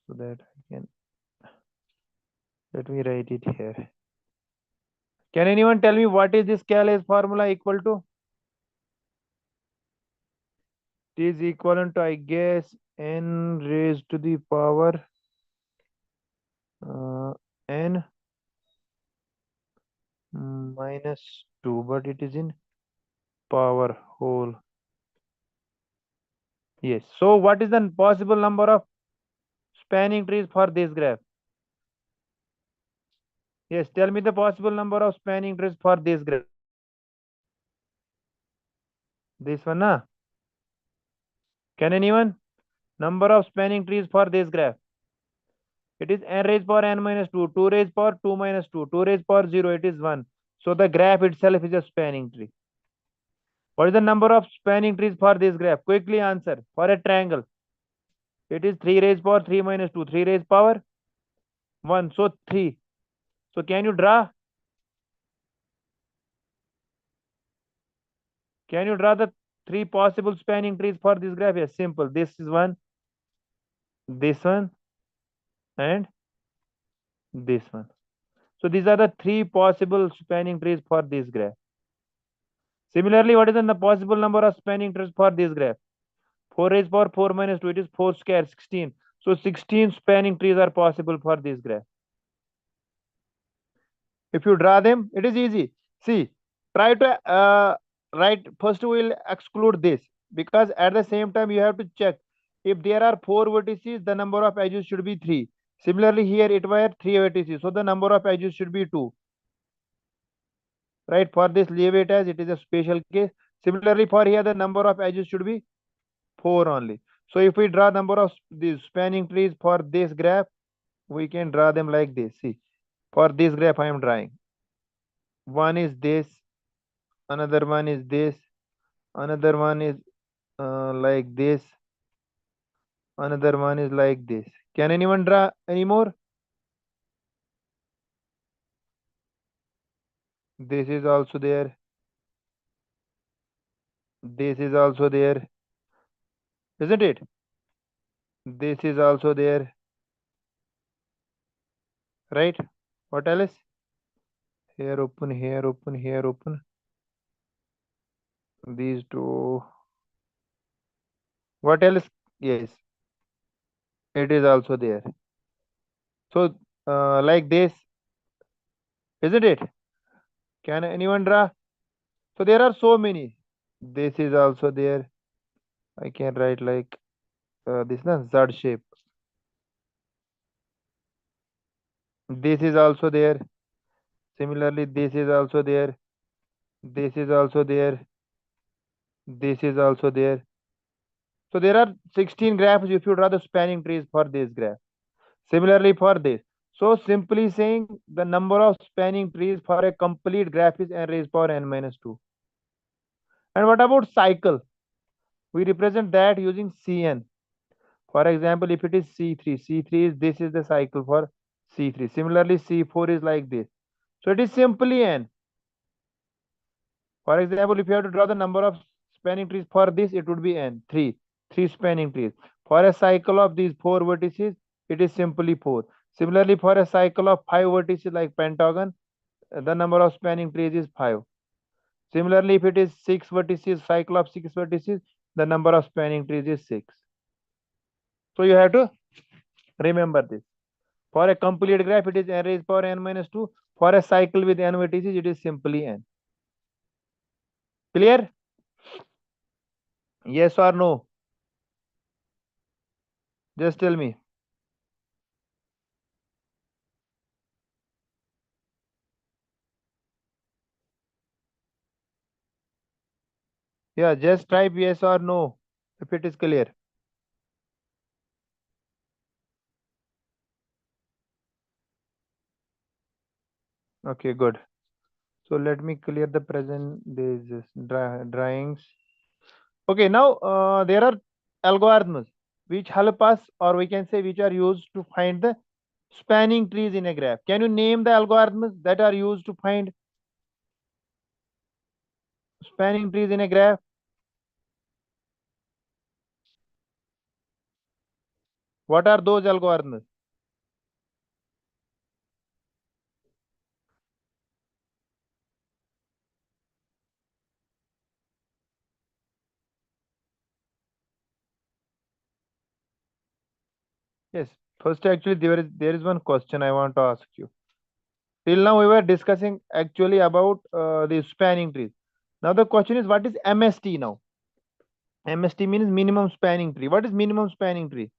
so that I can. Let me write it here. Can anyone tell me what is this Cayley's formula equal to? It is equivalent to, I guess, n raised to the power n minus 2, but it is in power whole. Yes. So what is the possible number of spanning trees for this graph? Yes, tell me the possible number of spanning trees for this graph. This one, na? Can anyone? Number of spanning trees for this graph. It is n raised power n minus 2, 2 raised power 2 minus 2, 2 raised power 0, it is 1. So the graph itself is a spanning tree. What is the number of spanning trees for this graph? Quickly answer. For a triangle, it is 3 raised power 3 minus 2, 3 raised power 1. So 3. So can you draw? Can you draw the 3 possible spanning trees for this graph? Yes, simple. This is one, this one, and this one. So these are the 3 possible spanning trees for this graph. Similarly, what is the possible number of spanning trees for this graph? 4 raised power 4 minus 2, it is 4 square, 16. So 16 spanning trees are possible for this graph. If you draw them, it is easy. See, try to write, first we will exclude this, because at the same time you have to check if there are 4 vertices, the number of edges should be 3. Similarly, here it were 3 vertices, so the number of edges should be 2. Right? For this, leave it as it is a special case. Similarly, for here the number of edges should be 4 only. So if we draw number of these spanning trees for this graph, we can draw them like this. See, for this graph I am drawing. One is this, another one is this, another one is like this, another one is like this. Can anyone draw any more? This is also there. This is also there. Isn't it? This is also there. Right? What else? Here open, here open, here open. These two. What else? Yes. It is also there. So like this. Isn't it? Can anyone draw? So there are so many. This is also there. I can write like this is Z shape. This is also there. Similarly, this is also there. This is also there. This is also there. So there are 16 graphs if you draw the spanning trees for this graph. Similarly for this. So simply saying the number of spanning trees for a complete graph is n raised power n minus 2. And what about cycle? We represent that using Cn. For example, if it is C3, C3 is this is the cycle for C3. Similarly, C4 is like this. So it is simply n. For example, if you have to draw the number of spanning trees for this, it would be n, 3. 3 spanning trees. For a cycle of these 4 vertices, it is simply 4. Similarly, for a cycle of 5 vertices like pentagon, the number of spanning trees is 5. Similarly, if it is 6 vertices, cycle of 6 vertices, the number of spanning trees is 6. So you have to remember this. For a complete graph, it is n raised power n minus 2. For a cycle with n vertices, it is simply n. Clear? Yes or no? Just tell me. Yeah, just type yes or no if it is clear. Okay, good. So let me clear the present these drawings. Okay, now there are algorithms which help us, or we can say which are used to find the spanning trees in a graph. Can you name the algorithms that are used to find spanning trees in a graph? What are those algorithms? Yes. First, actually, there is one question I want to ask you. Till now, we were discussing actually about the spanning trees. Now, the question is, what is MST now? MST means minimum spanning tree. What is minimum spanning tree?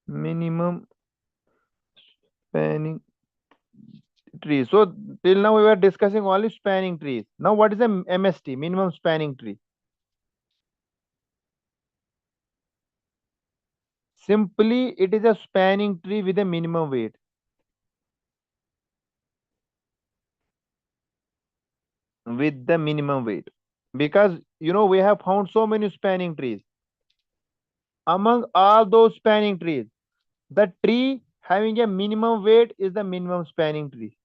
Minimum spanning tree. So, till now, we were discussing only spanning trees. Now, what is a MST, minimum spanning tree? Simply, it is a spanning tree with a minimum weight. With the minimum weight. Because, we have found so many spanning trees. Among all those spanning trees, the tree having a minimum weight is the minimum spanning tree.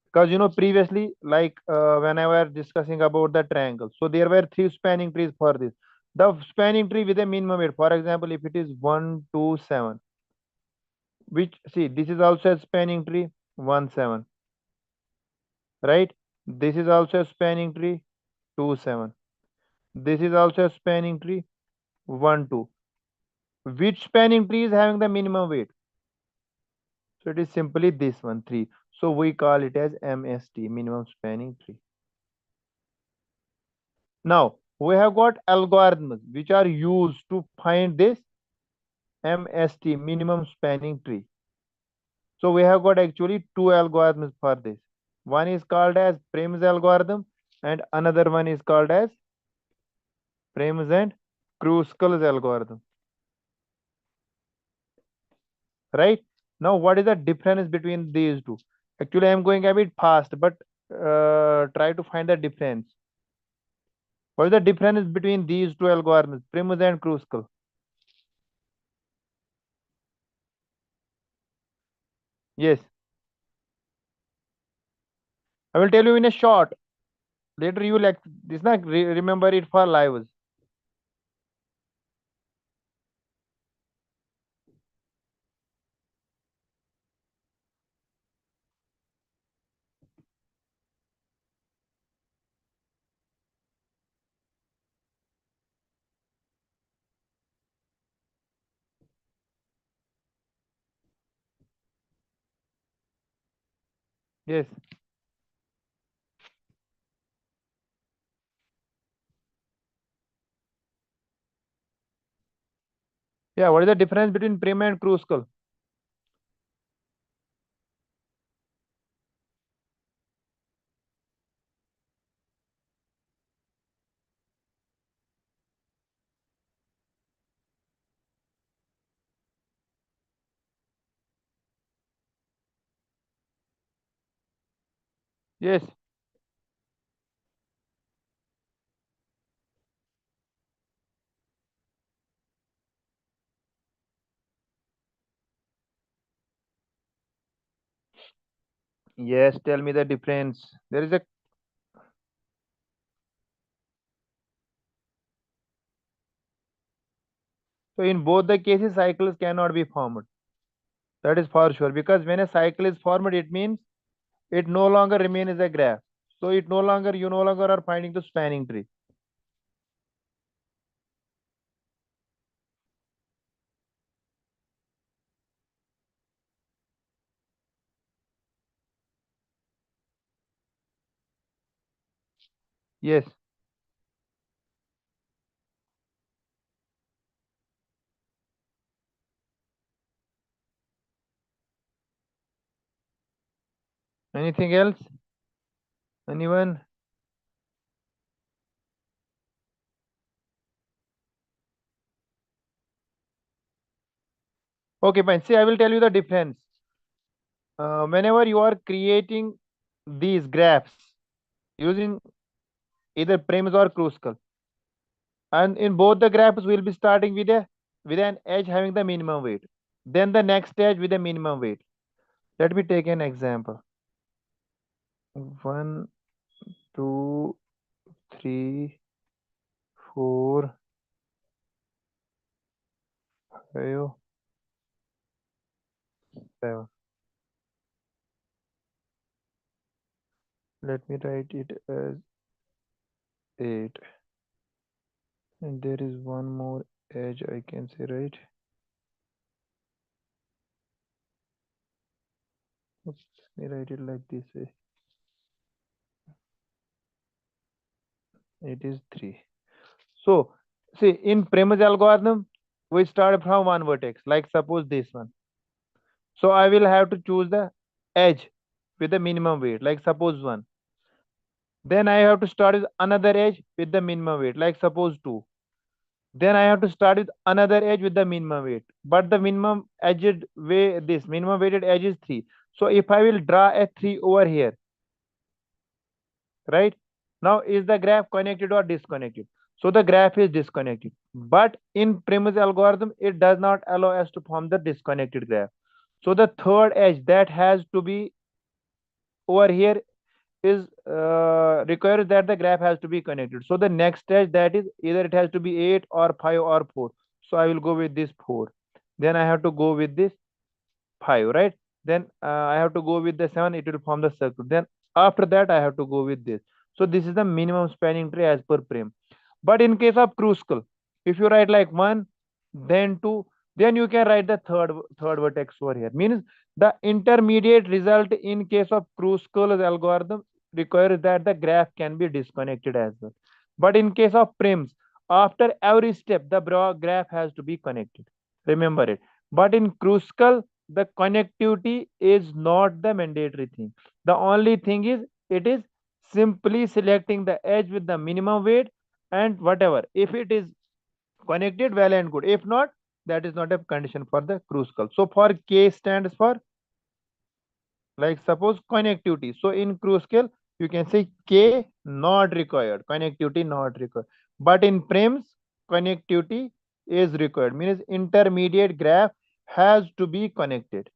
Because previously, like when I was discussing about the triangle, so there were 3 spanning trees for this. The spanning tree with a minimum weight, for example, if it is 1, 2, 7, which see this is also a spanning tree 1, 7, right? This is also a spanning tree 2, 7. This is also a spanning tree 1, 2. Which spanning tree is having the minimum weight? So it is simply this one, 3. So we call it as MST, minimum spanning tree. Now we have got algorithms which are used to find this MST, minimum spanning tree. So we have got actually 2 algorithms for this. One is called as Prim's algorithm and another one is called as Prim's and Kruskal's algorithm. Right? Now what is the difference between these two? Actually, I am going a bit fast, but try to find the difference. What is the difference between these 2 algorithms, Primus and Kruskal? Yes. I will tell you in a short. Later you like this, not remember it for lives. Yes. Yeah, what is the difference between prim and crucial? Yes. Yes, tell me the difference. There is a so in both the cases cycles cannot be formed. That is for sure because when a cycle is formed, it means it no longer remains a graph. So it no longer you no longer are finding the spanning tree. Yes. Anything else? Anyone? Okay, fine. See, I will tell you the difference. Whenever you are creating these graphs using either prims or crucial, and in both the graphs we'll be starting with an edge having the minimum weight, then the next edge with the minimum weight. Let me take an example. 1, 2, 3, 4, 5, 7. Let me write it as 8. And there is one more edge I can say, right? Oops, let me write it like this way. It is 3. So, see, in Premus algorithm, we start from one vertex, like suppose this one. So I will have to choose the edge with the minimum weight, like suppose 1. Then I have to start with another edge with the minimum weight, like suppose 2. Then I have to start with another edge with the minimum weight. But the minimum edged way, this minimum weighted edge is 3. So if I will draw a 3 over here, right? Now is the graph connected or disconnected? So the graph is disconnected. But in Premus algorithm, it does not allow us to form the disconnected graph. So the third edge that has to be over here is requires that the graph has to be connected. So the next edge, that is either it has to be 8 or 5 or 4. So I will go with this 4. Then I have to go with this 5, right? Then I have to go with the 7, it will form the circle. Then after that I have to go with this. So this is the minimum spanning tree as per Prem. But in case of crucial, if you write like 1, then 2, then you can write the third vertex over here. Means the intermediate result in case of crucial algorithm requires that the graph can be disconnected as well. But in case of Prems, after every step, the graph has to be connected. Remember it. But in crucial, the connectivity is not the mandatory thing. The only thing is it is simply selecting the edge with the minimum weight and whatever. If it is connected, well and good. If not, that is not a condition for the crucial. So for K stands for, like suppose connectivity. So in crucial, you can say K not required, connectivity not required. But in Prems, connectivity is required. Means intermediate graph has to be connected.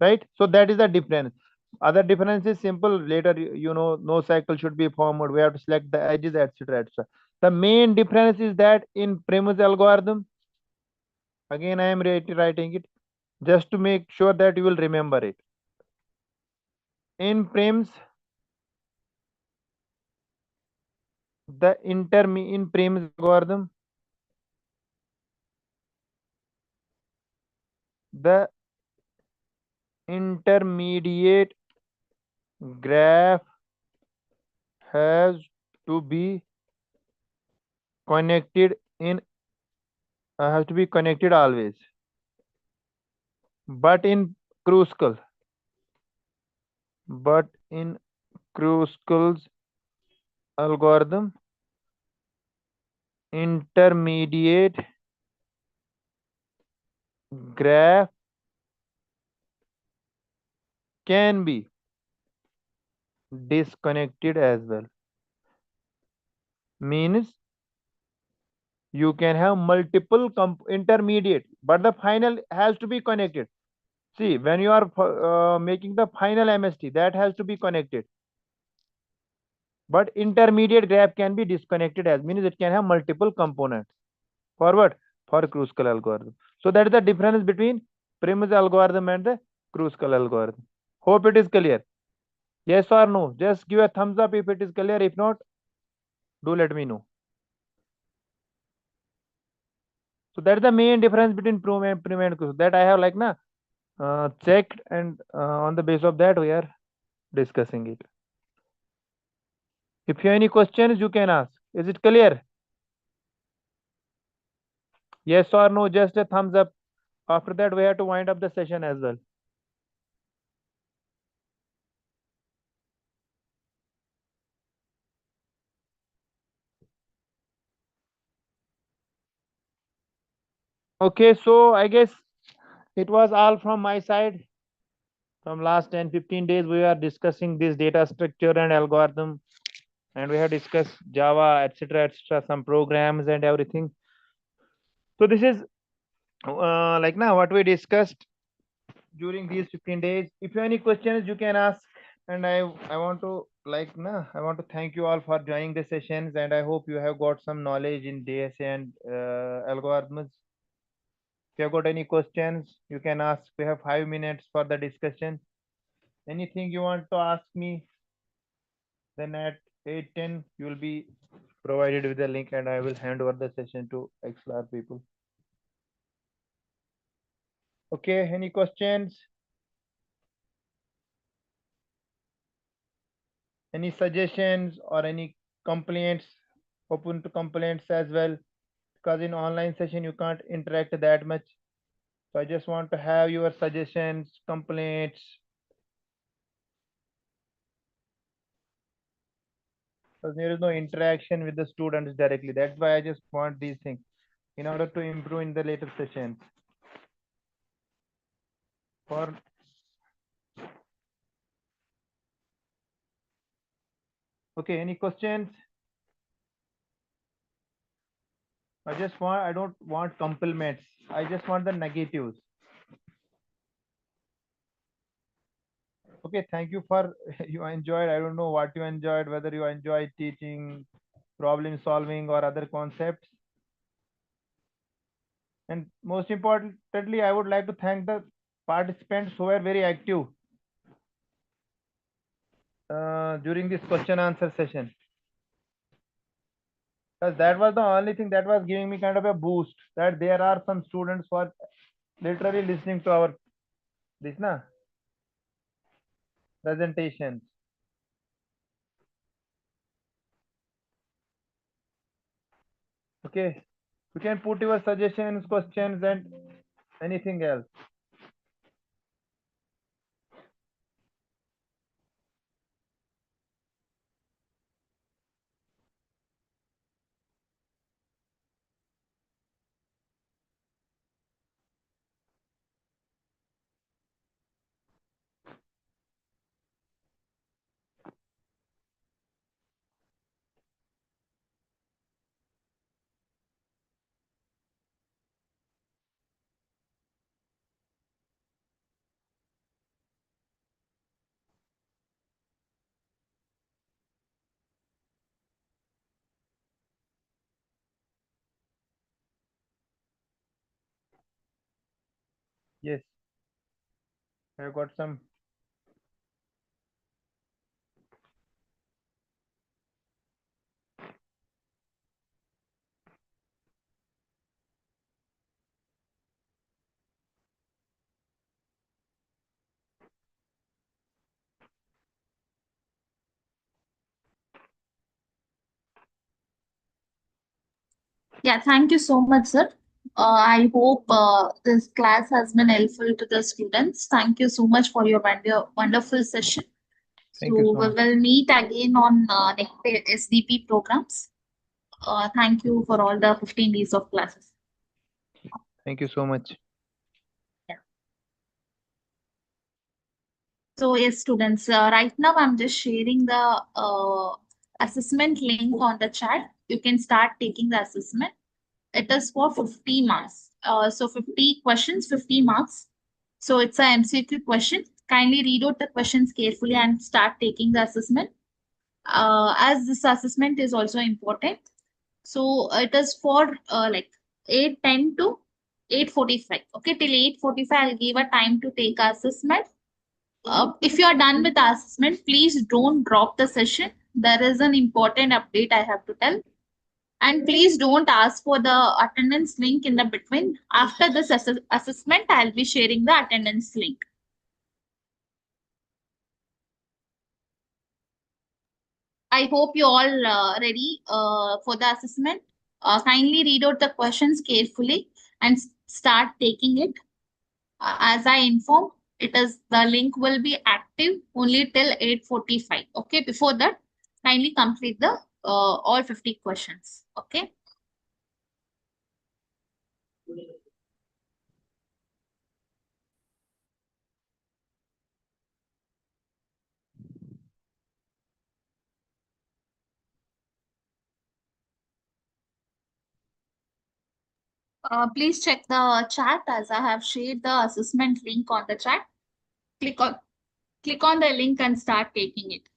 Right? So that is the difference. Other difference is simple. Later, you know, no cycle should be formed. We have to select the edges, etc., etc. The main difference is that in Premus algorithm, again I am writing it just to make sure that you will remember it. In Prems, the in Premus algorithm, the intermediate graph has to be connected in have to be connected always. But in Kruskal, Kruskal's algorithm, intermediate graph can be disconnected as well. Means you can have multiple intermediate, but the final has to be connected. See, when you are making the final MST, that has to be connected. But intermediate graph can be disconnected as means it can have multiple components. Forward for Kruskal algorithm. So that is the difference between Prim's algorithm and the Kruskal algorithm. Hope it is clear. Yes or no? Just give a thumbs up if it is clear. If not, do let me know. So that is the main difference between Prim and Kruskal. That I have like checked, and on the basis of that we are discussing it. If you have any questions, you can ask. Is it clear? Yes or no? Just a thumbs up. After that, we have to wind up the session as well. Okay, so I guess it was all from my side. From last 10-15 days, we are discussing this data structure and algorithm, and we have discussed Java, etc., some programs and everything. So this is like now what we discussed during these 15 days. If you have any questions, you can ask. And I want to I want to thank you all for joining the sessions, and I hope you have got some knowledge in DSA and algorithms. If you have got any questions, you can ask. We have 5 minutes for the discussion. Anything you want to ask me, then at 8:10 you will be provided with the link, and I will hand over the session to XLR people. Okay, any questions? Any suggestions or any complaints? Open to complaints as well, because in online session you can't interact that much. So I just want to have your suggestions, complaints. Because there is no interaction with the students directly. That's why I just want these things in order to improve in the later sessions. For okay, any questions? I don't want compliments. I just want the negatives. Okay, thank you for you enjoyed. I don't know what you enjoyed, whether you enjoyed teaching, problem solving, or other concepts. And most importantly, I would like to thank the participants who were very active during this question answer session. Because that was the only thing that was giving me kind of a boost, that there are some students who are literally listening to our presentations. Okay, you can put your suggestions, questions, and anything else. Yes, I've got some. Yeah, thank you so much, sir. I hope this class has been helpful to the students. Thank you so much for your wonderful session. So Thank you so we much. will meet again on next SDP programs. Thank you for all the 15 days of classes. Thank you so much. So yes, students, right now I'm just sharing the assessment link on the chat. You can start taking the assessment. It is for 50 marks. So 50 questions, 50 marks. So it's a MCQ question. Kindly read out the questions carefully and start taking the assessment. As this assessment is also important. So it is for like 8:10 to 8:45. Okay, till 8:45, I'll give a time to take assessment. If you are done with the assessment, please don't drop the session. There is an important update I have to tell. And please don't ask for the attendance link in the between. After this assessment, I'll be sharing the attendance link. I hope you all ready for the assessment. Kindly read out the questions carefully and start taking it. As I informed, it is the link will be active only till 8:45. Okay, before that, kindly complete the all 50 questions. Okay. Please check the chat as I have shared the assessment link on the chat. Click on click on the link and start taking it.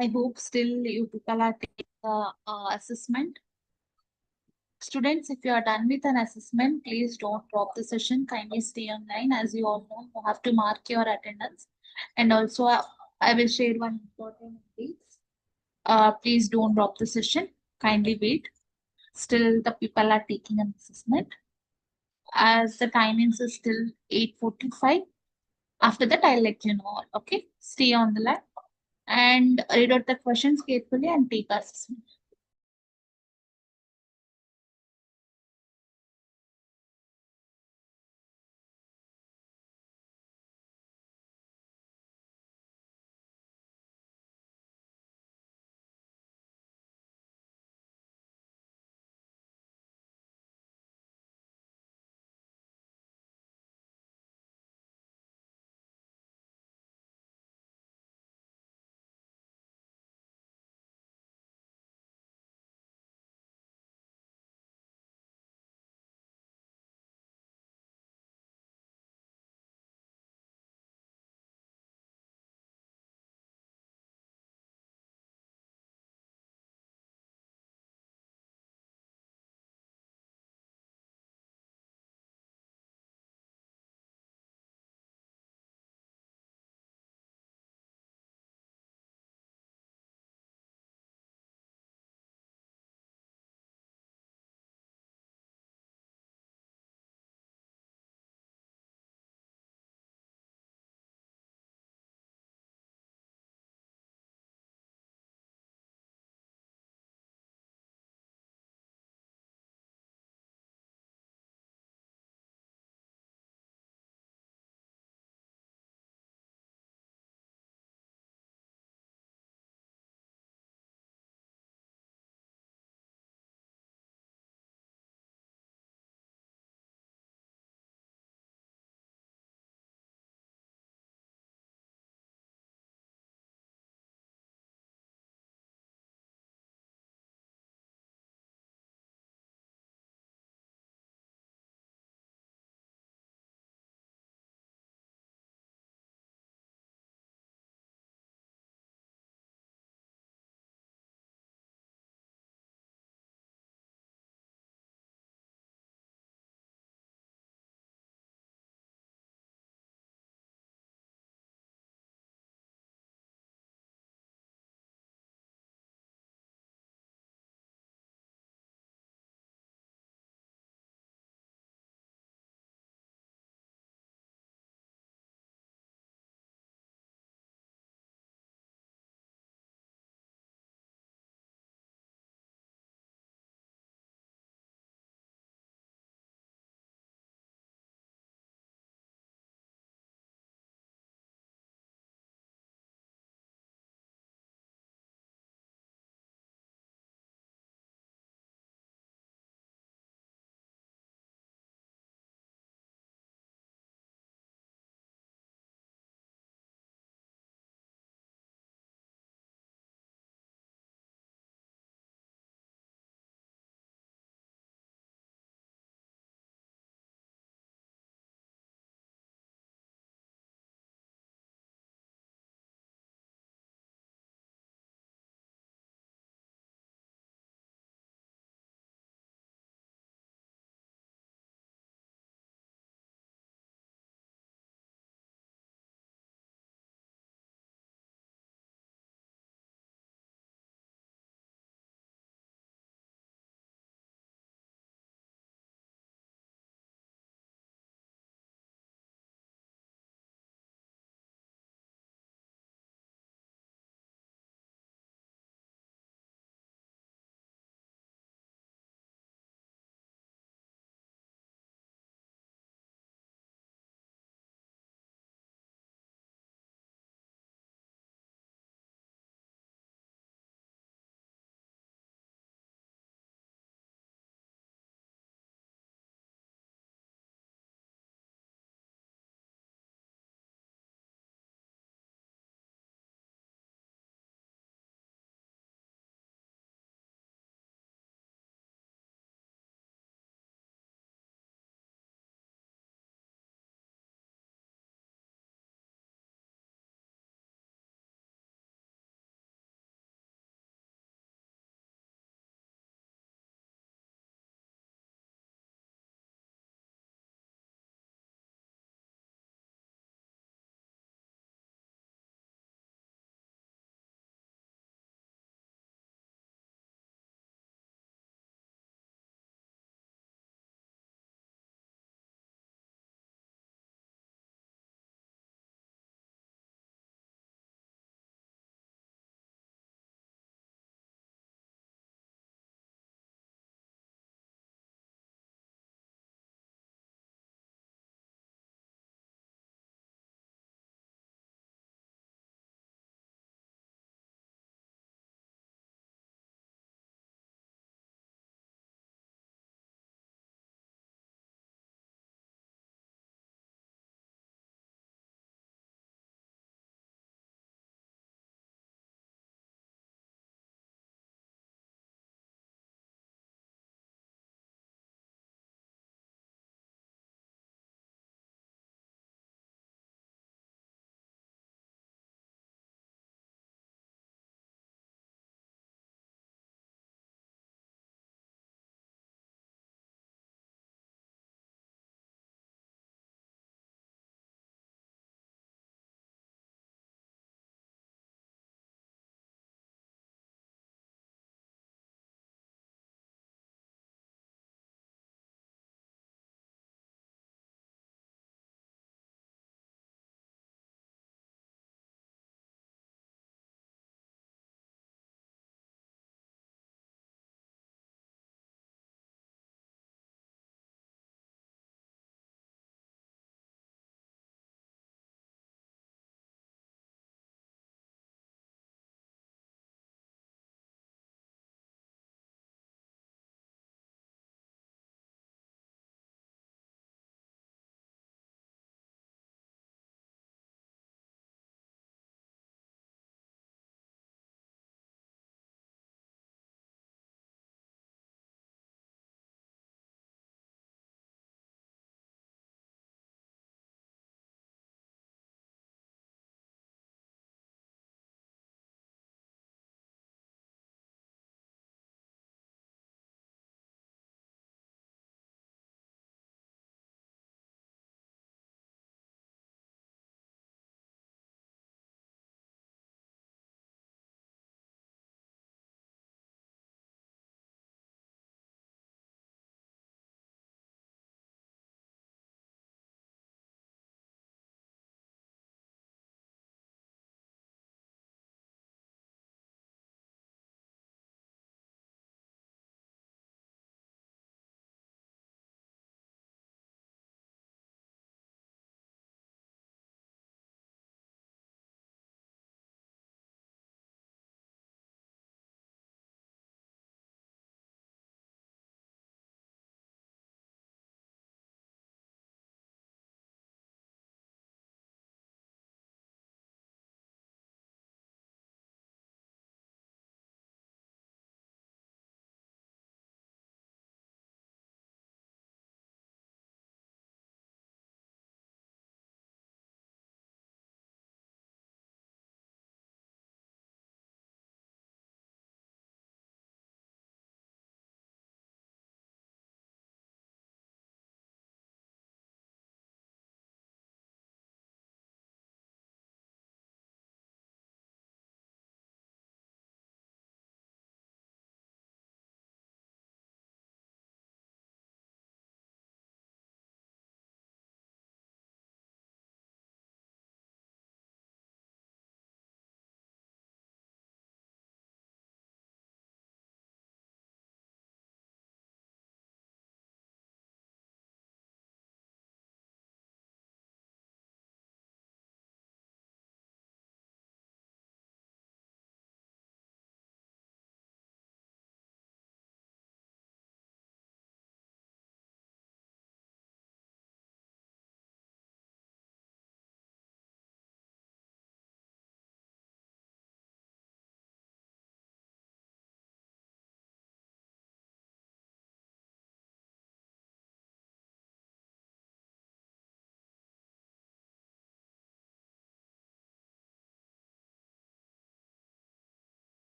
I hope still you people are taking the assessment. Students, if you are done with an assessment, please don't drop the session. Kindly stay online. As you all know, you have to mark your attendance. And also, I will share one important thing. Please don't drop the session. Kindly wait. Still, the people are taking an assessment. As the timings is still 8:45. After that, I'll let you know all. Okay, stay on the line and read out the questions carefully and take assessment.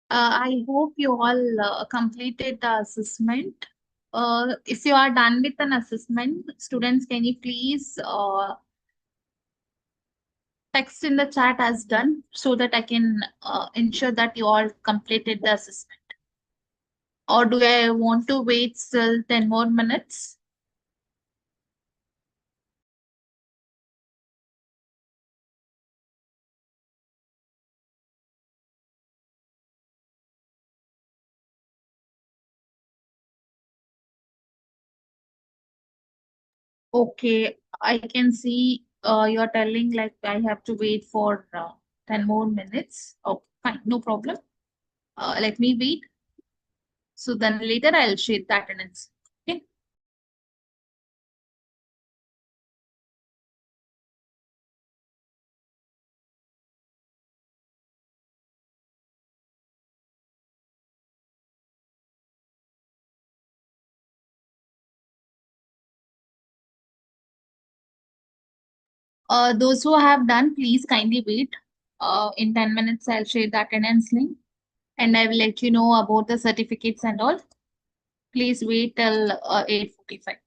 I hope you all completed the assessment. If you are done with an assessment, students, can you please text in the chat as done so that I can ensure that you all completed the assessment? Or do I want to wait still 10 more minutes? Okay, I can see you're telling like I have to wait for 10 more minutes. Okay, fine, no problem. Let me wait. So then later I'll share the attendance. Okay. Those who have done, please kindly wait. In 10 minutes, I'll share the attendance link and I will let you know about the certificates and all. Please wait till 8:45.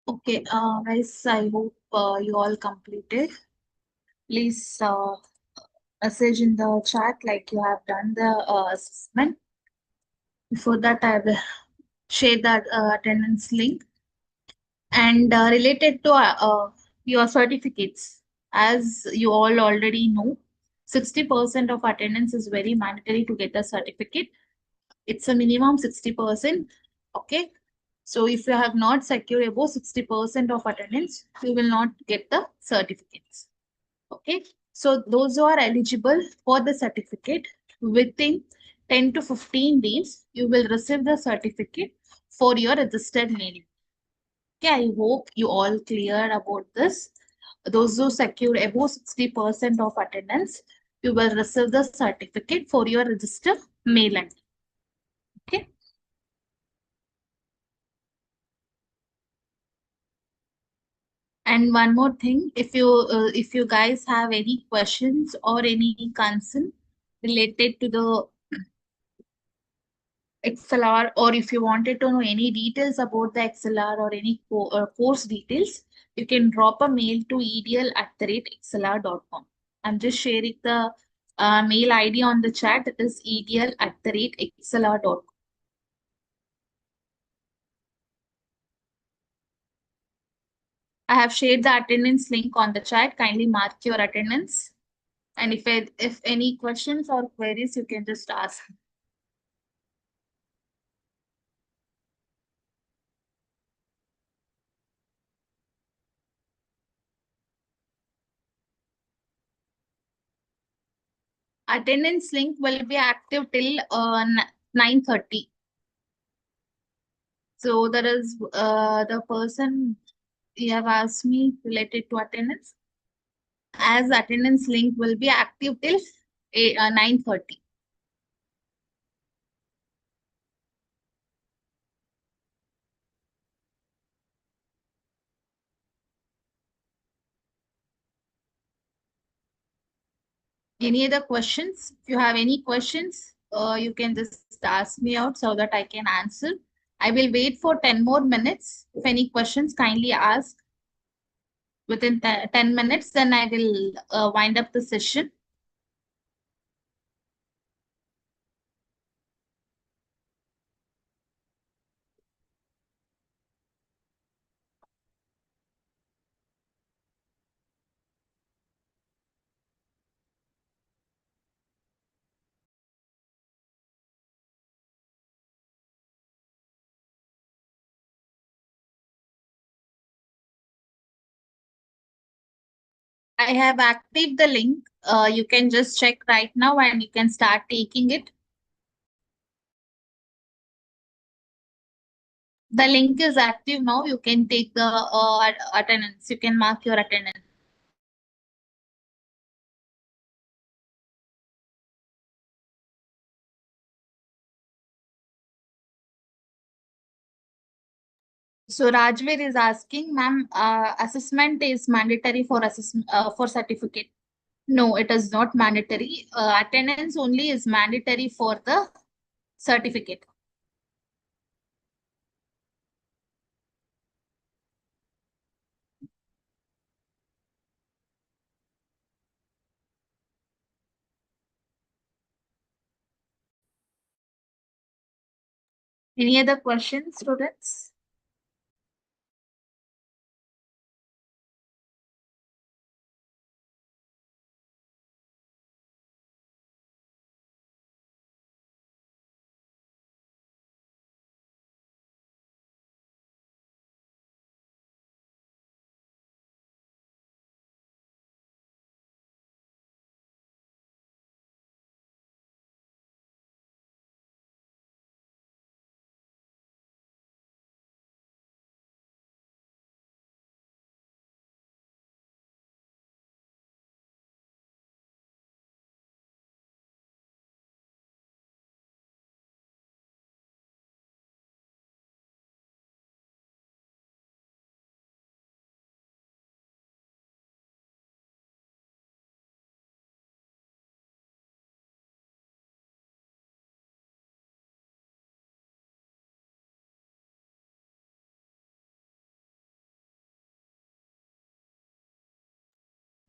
Okay, guys, I hope you all completed. Please message in the chat like you have done the assessment. Before that, I will share that attendance link. And related to your certificates, as you all already know, 60% of attendance is very mandatory to get a certificate. It's a minimum 60%. Okay. So if you have not secured above 60% of attendance, you will not get the certificates. Okay. So those who are eligible for the certificate within 10 to 15 days, you will receive the certificate for your registered mailing. Okay, I hope you all clear about this. Those who secure above 60% of attendance, you will receive the certificate for your registered mail ID. Okay. And one more thing, if you guys have any questions or any concern related to the XLR, or if you wanted to know any details about the XLR or any course details, you can drop a mail to edl@xlr.com. I'm just sharing the mail ID on the chat. That is edl@xlr.com. I have shared the attendance link on the chat. Kindly mark your attendance. And if any questions or queries, you can just ask. Attendance link will be active till 9:30. So there is the person you have asked me related to attendance. As attendance link will be active till 9:30. Any other questions? If you have any questions, you can just ask me out so that I can answer. I will wait for 10 more minutes. If any questions, kindly ask within 10 minutes, then I will wind up the session. I have active the link. You can just check right now and you can start taking it. The link is active now. You can take the attendance. You can mark your attendance. So Rajveer is asking, ma'am, assessment is mandatory for assessment for certificate. No, it is not mandatory. Attendance only is mandatory for the certificate. Any other questions, students?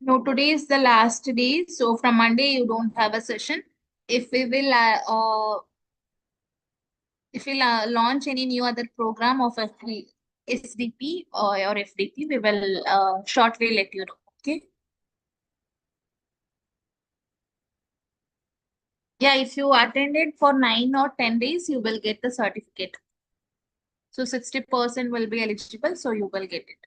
No, today is the last day. So from Monday, you don't have a session. If we will launch any new other program of SDP or FDP, we will shortly let you know. Okay. Yeah, if you attended for 9 or 10 days, you will get the certificate. So 60% will be eligible, so you will get it.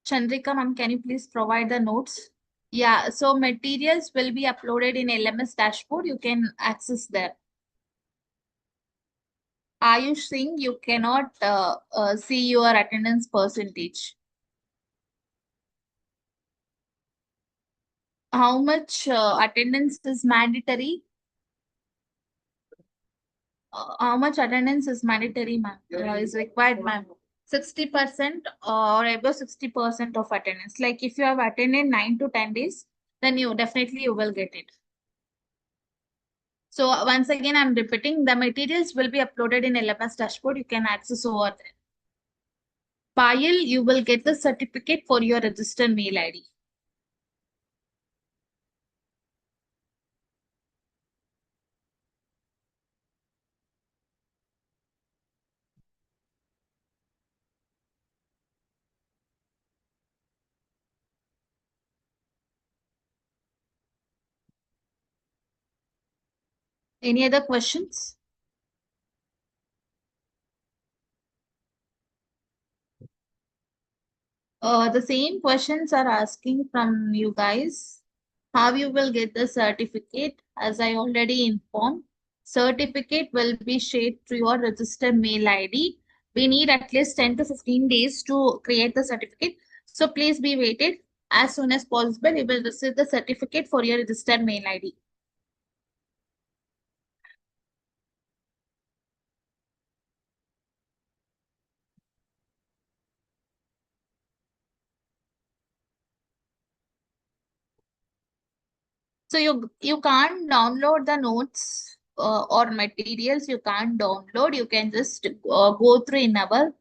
Chandrika ma'am, can you please provide the notes? Yeah, so materials will be uploaded in LMS dashboard. You can access there. Ayush Singh, you cannot see your attendance percentage. How much attendance is mandatory? How much attendance is mandatory, ma'am? Is required, ma'am? 60% or above 60% of attendance. Like if you have attended 9 to 10 days, then you definitely you will get it. So once again, I'm repeating, the materials will be uploaded in LMS dashboard. You can access over there. Payal, you will get the certificate for your registered mail ID. Any other questions? The same questions are asking from you guys. How you will get the certificate? As I already informed, certificate will be shared to your registered mail ID. We need at least 10 to 15 days to create the certificate. So please be waited. As soon as possible, you will receive the certificate for your registered mail ID. So you can't download the notes or materials. You can't download. You can just go through in our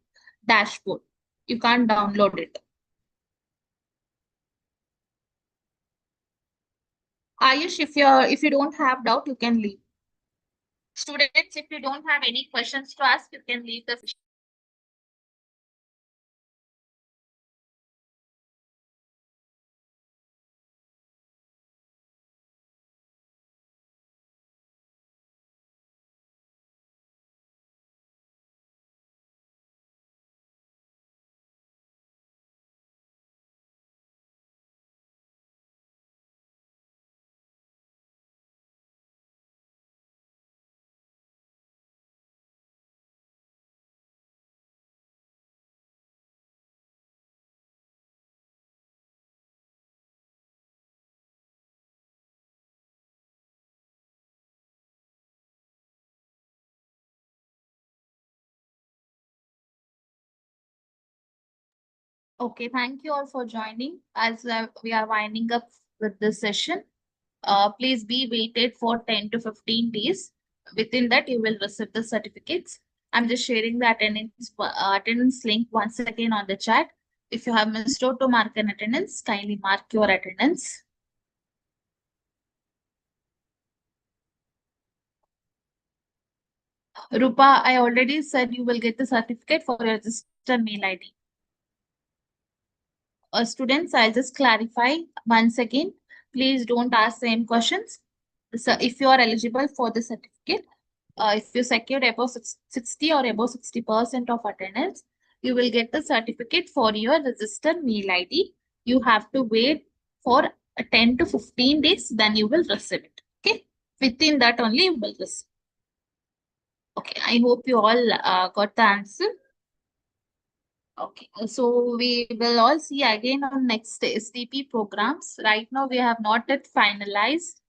dashboard. You can't download it. Ayush, if you don't have doubt, you can leave. Students, if you don't have any questions to ask, you can leave the session. Okay, thank you all for joining. As we are winding up with this session, please be waited for 10 to 15 days. Within that, you will receive the certificates. I'm just sharing the attendance link once again on the chat. If you have missed out to mark an attendance, kindly mark your attendance. Rupa, I already said you will get the certificate for your registered mail ID. Students, I'll just clarify once again. Please don't ask same questions. So if you are eligible for the certificate, if you secured above 60 or above 60% of attendance, you will get the certificate for your registered mail ID. You have to wait for 10 to 15 days, then you will receive it. Okay. Within that only you will receive. Okay. I hope you all got the answer. Okay, so we will all see again on next SDP programs. Right now, we have not yet finalized.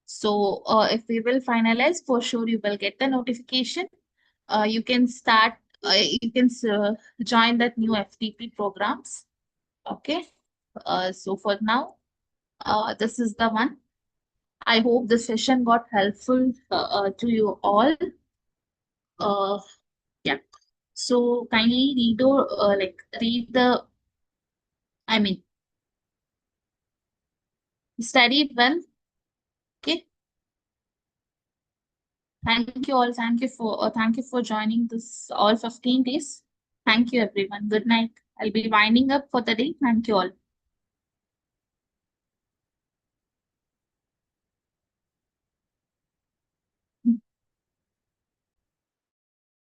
So if we will finalize, for sure you will get the notification. You can start, you can join that new FTP programs. Okay, so for now, this is the one. I hope the session got helpful to you all. Yeah. So kindly read the I mean, studied well. Okay. Thank you all. Thank you for joining this all 15 days. Thank you everyone. Good night. I'll be winding up for the day. Thank you all.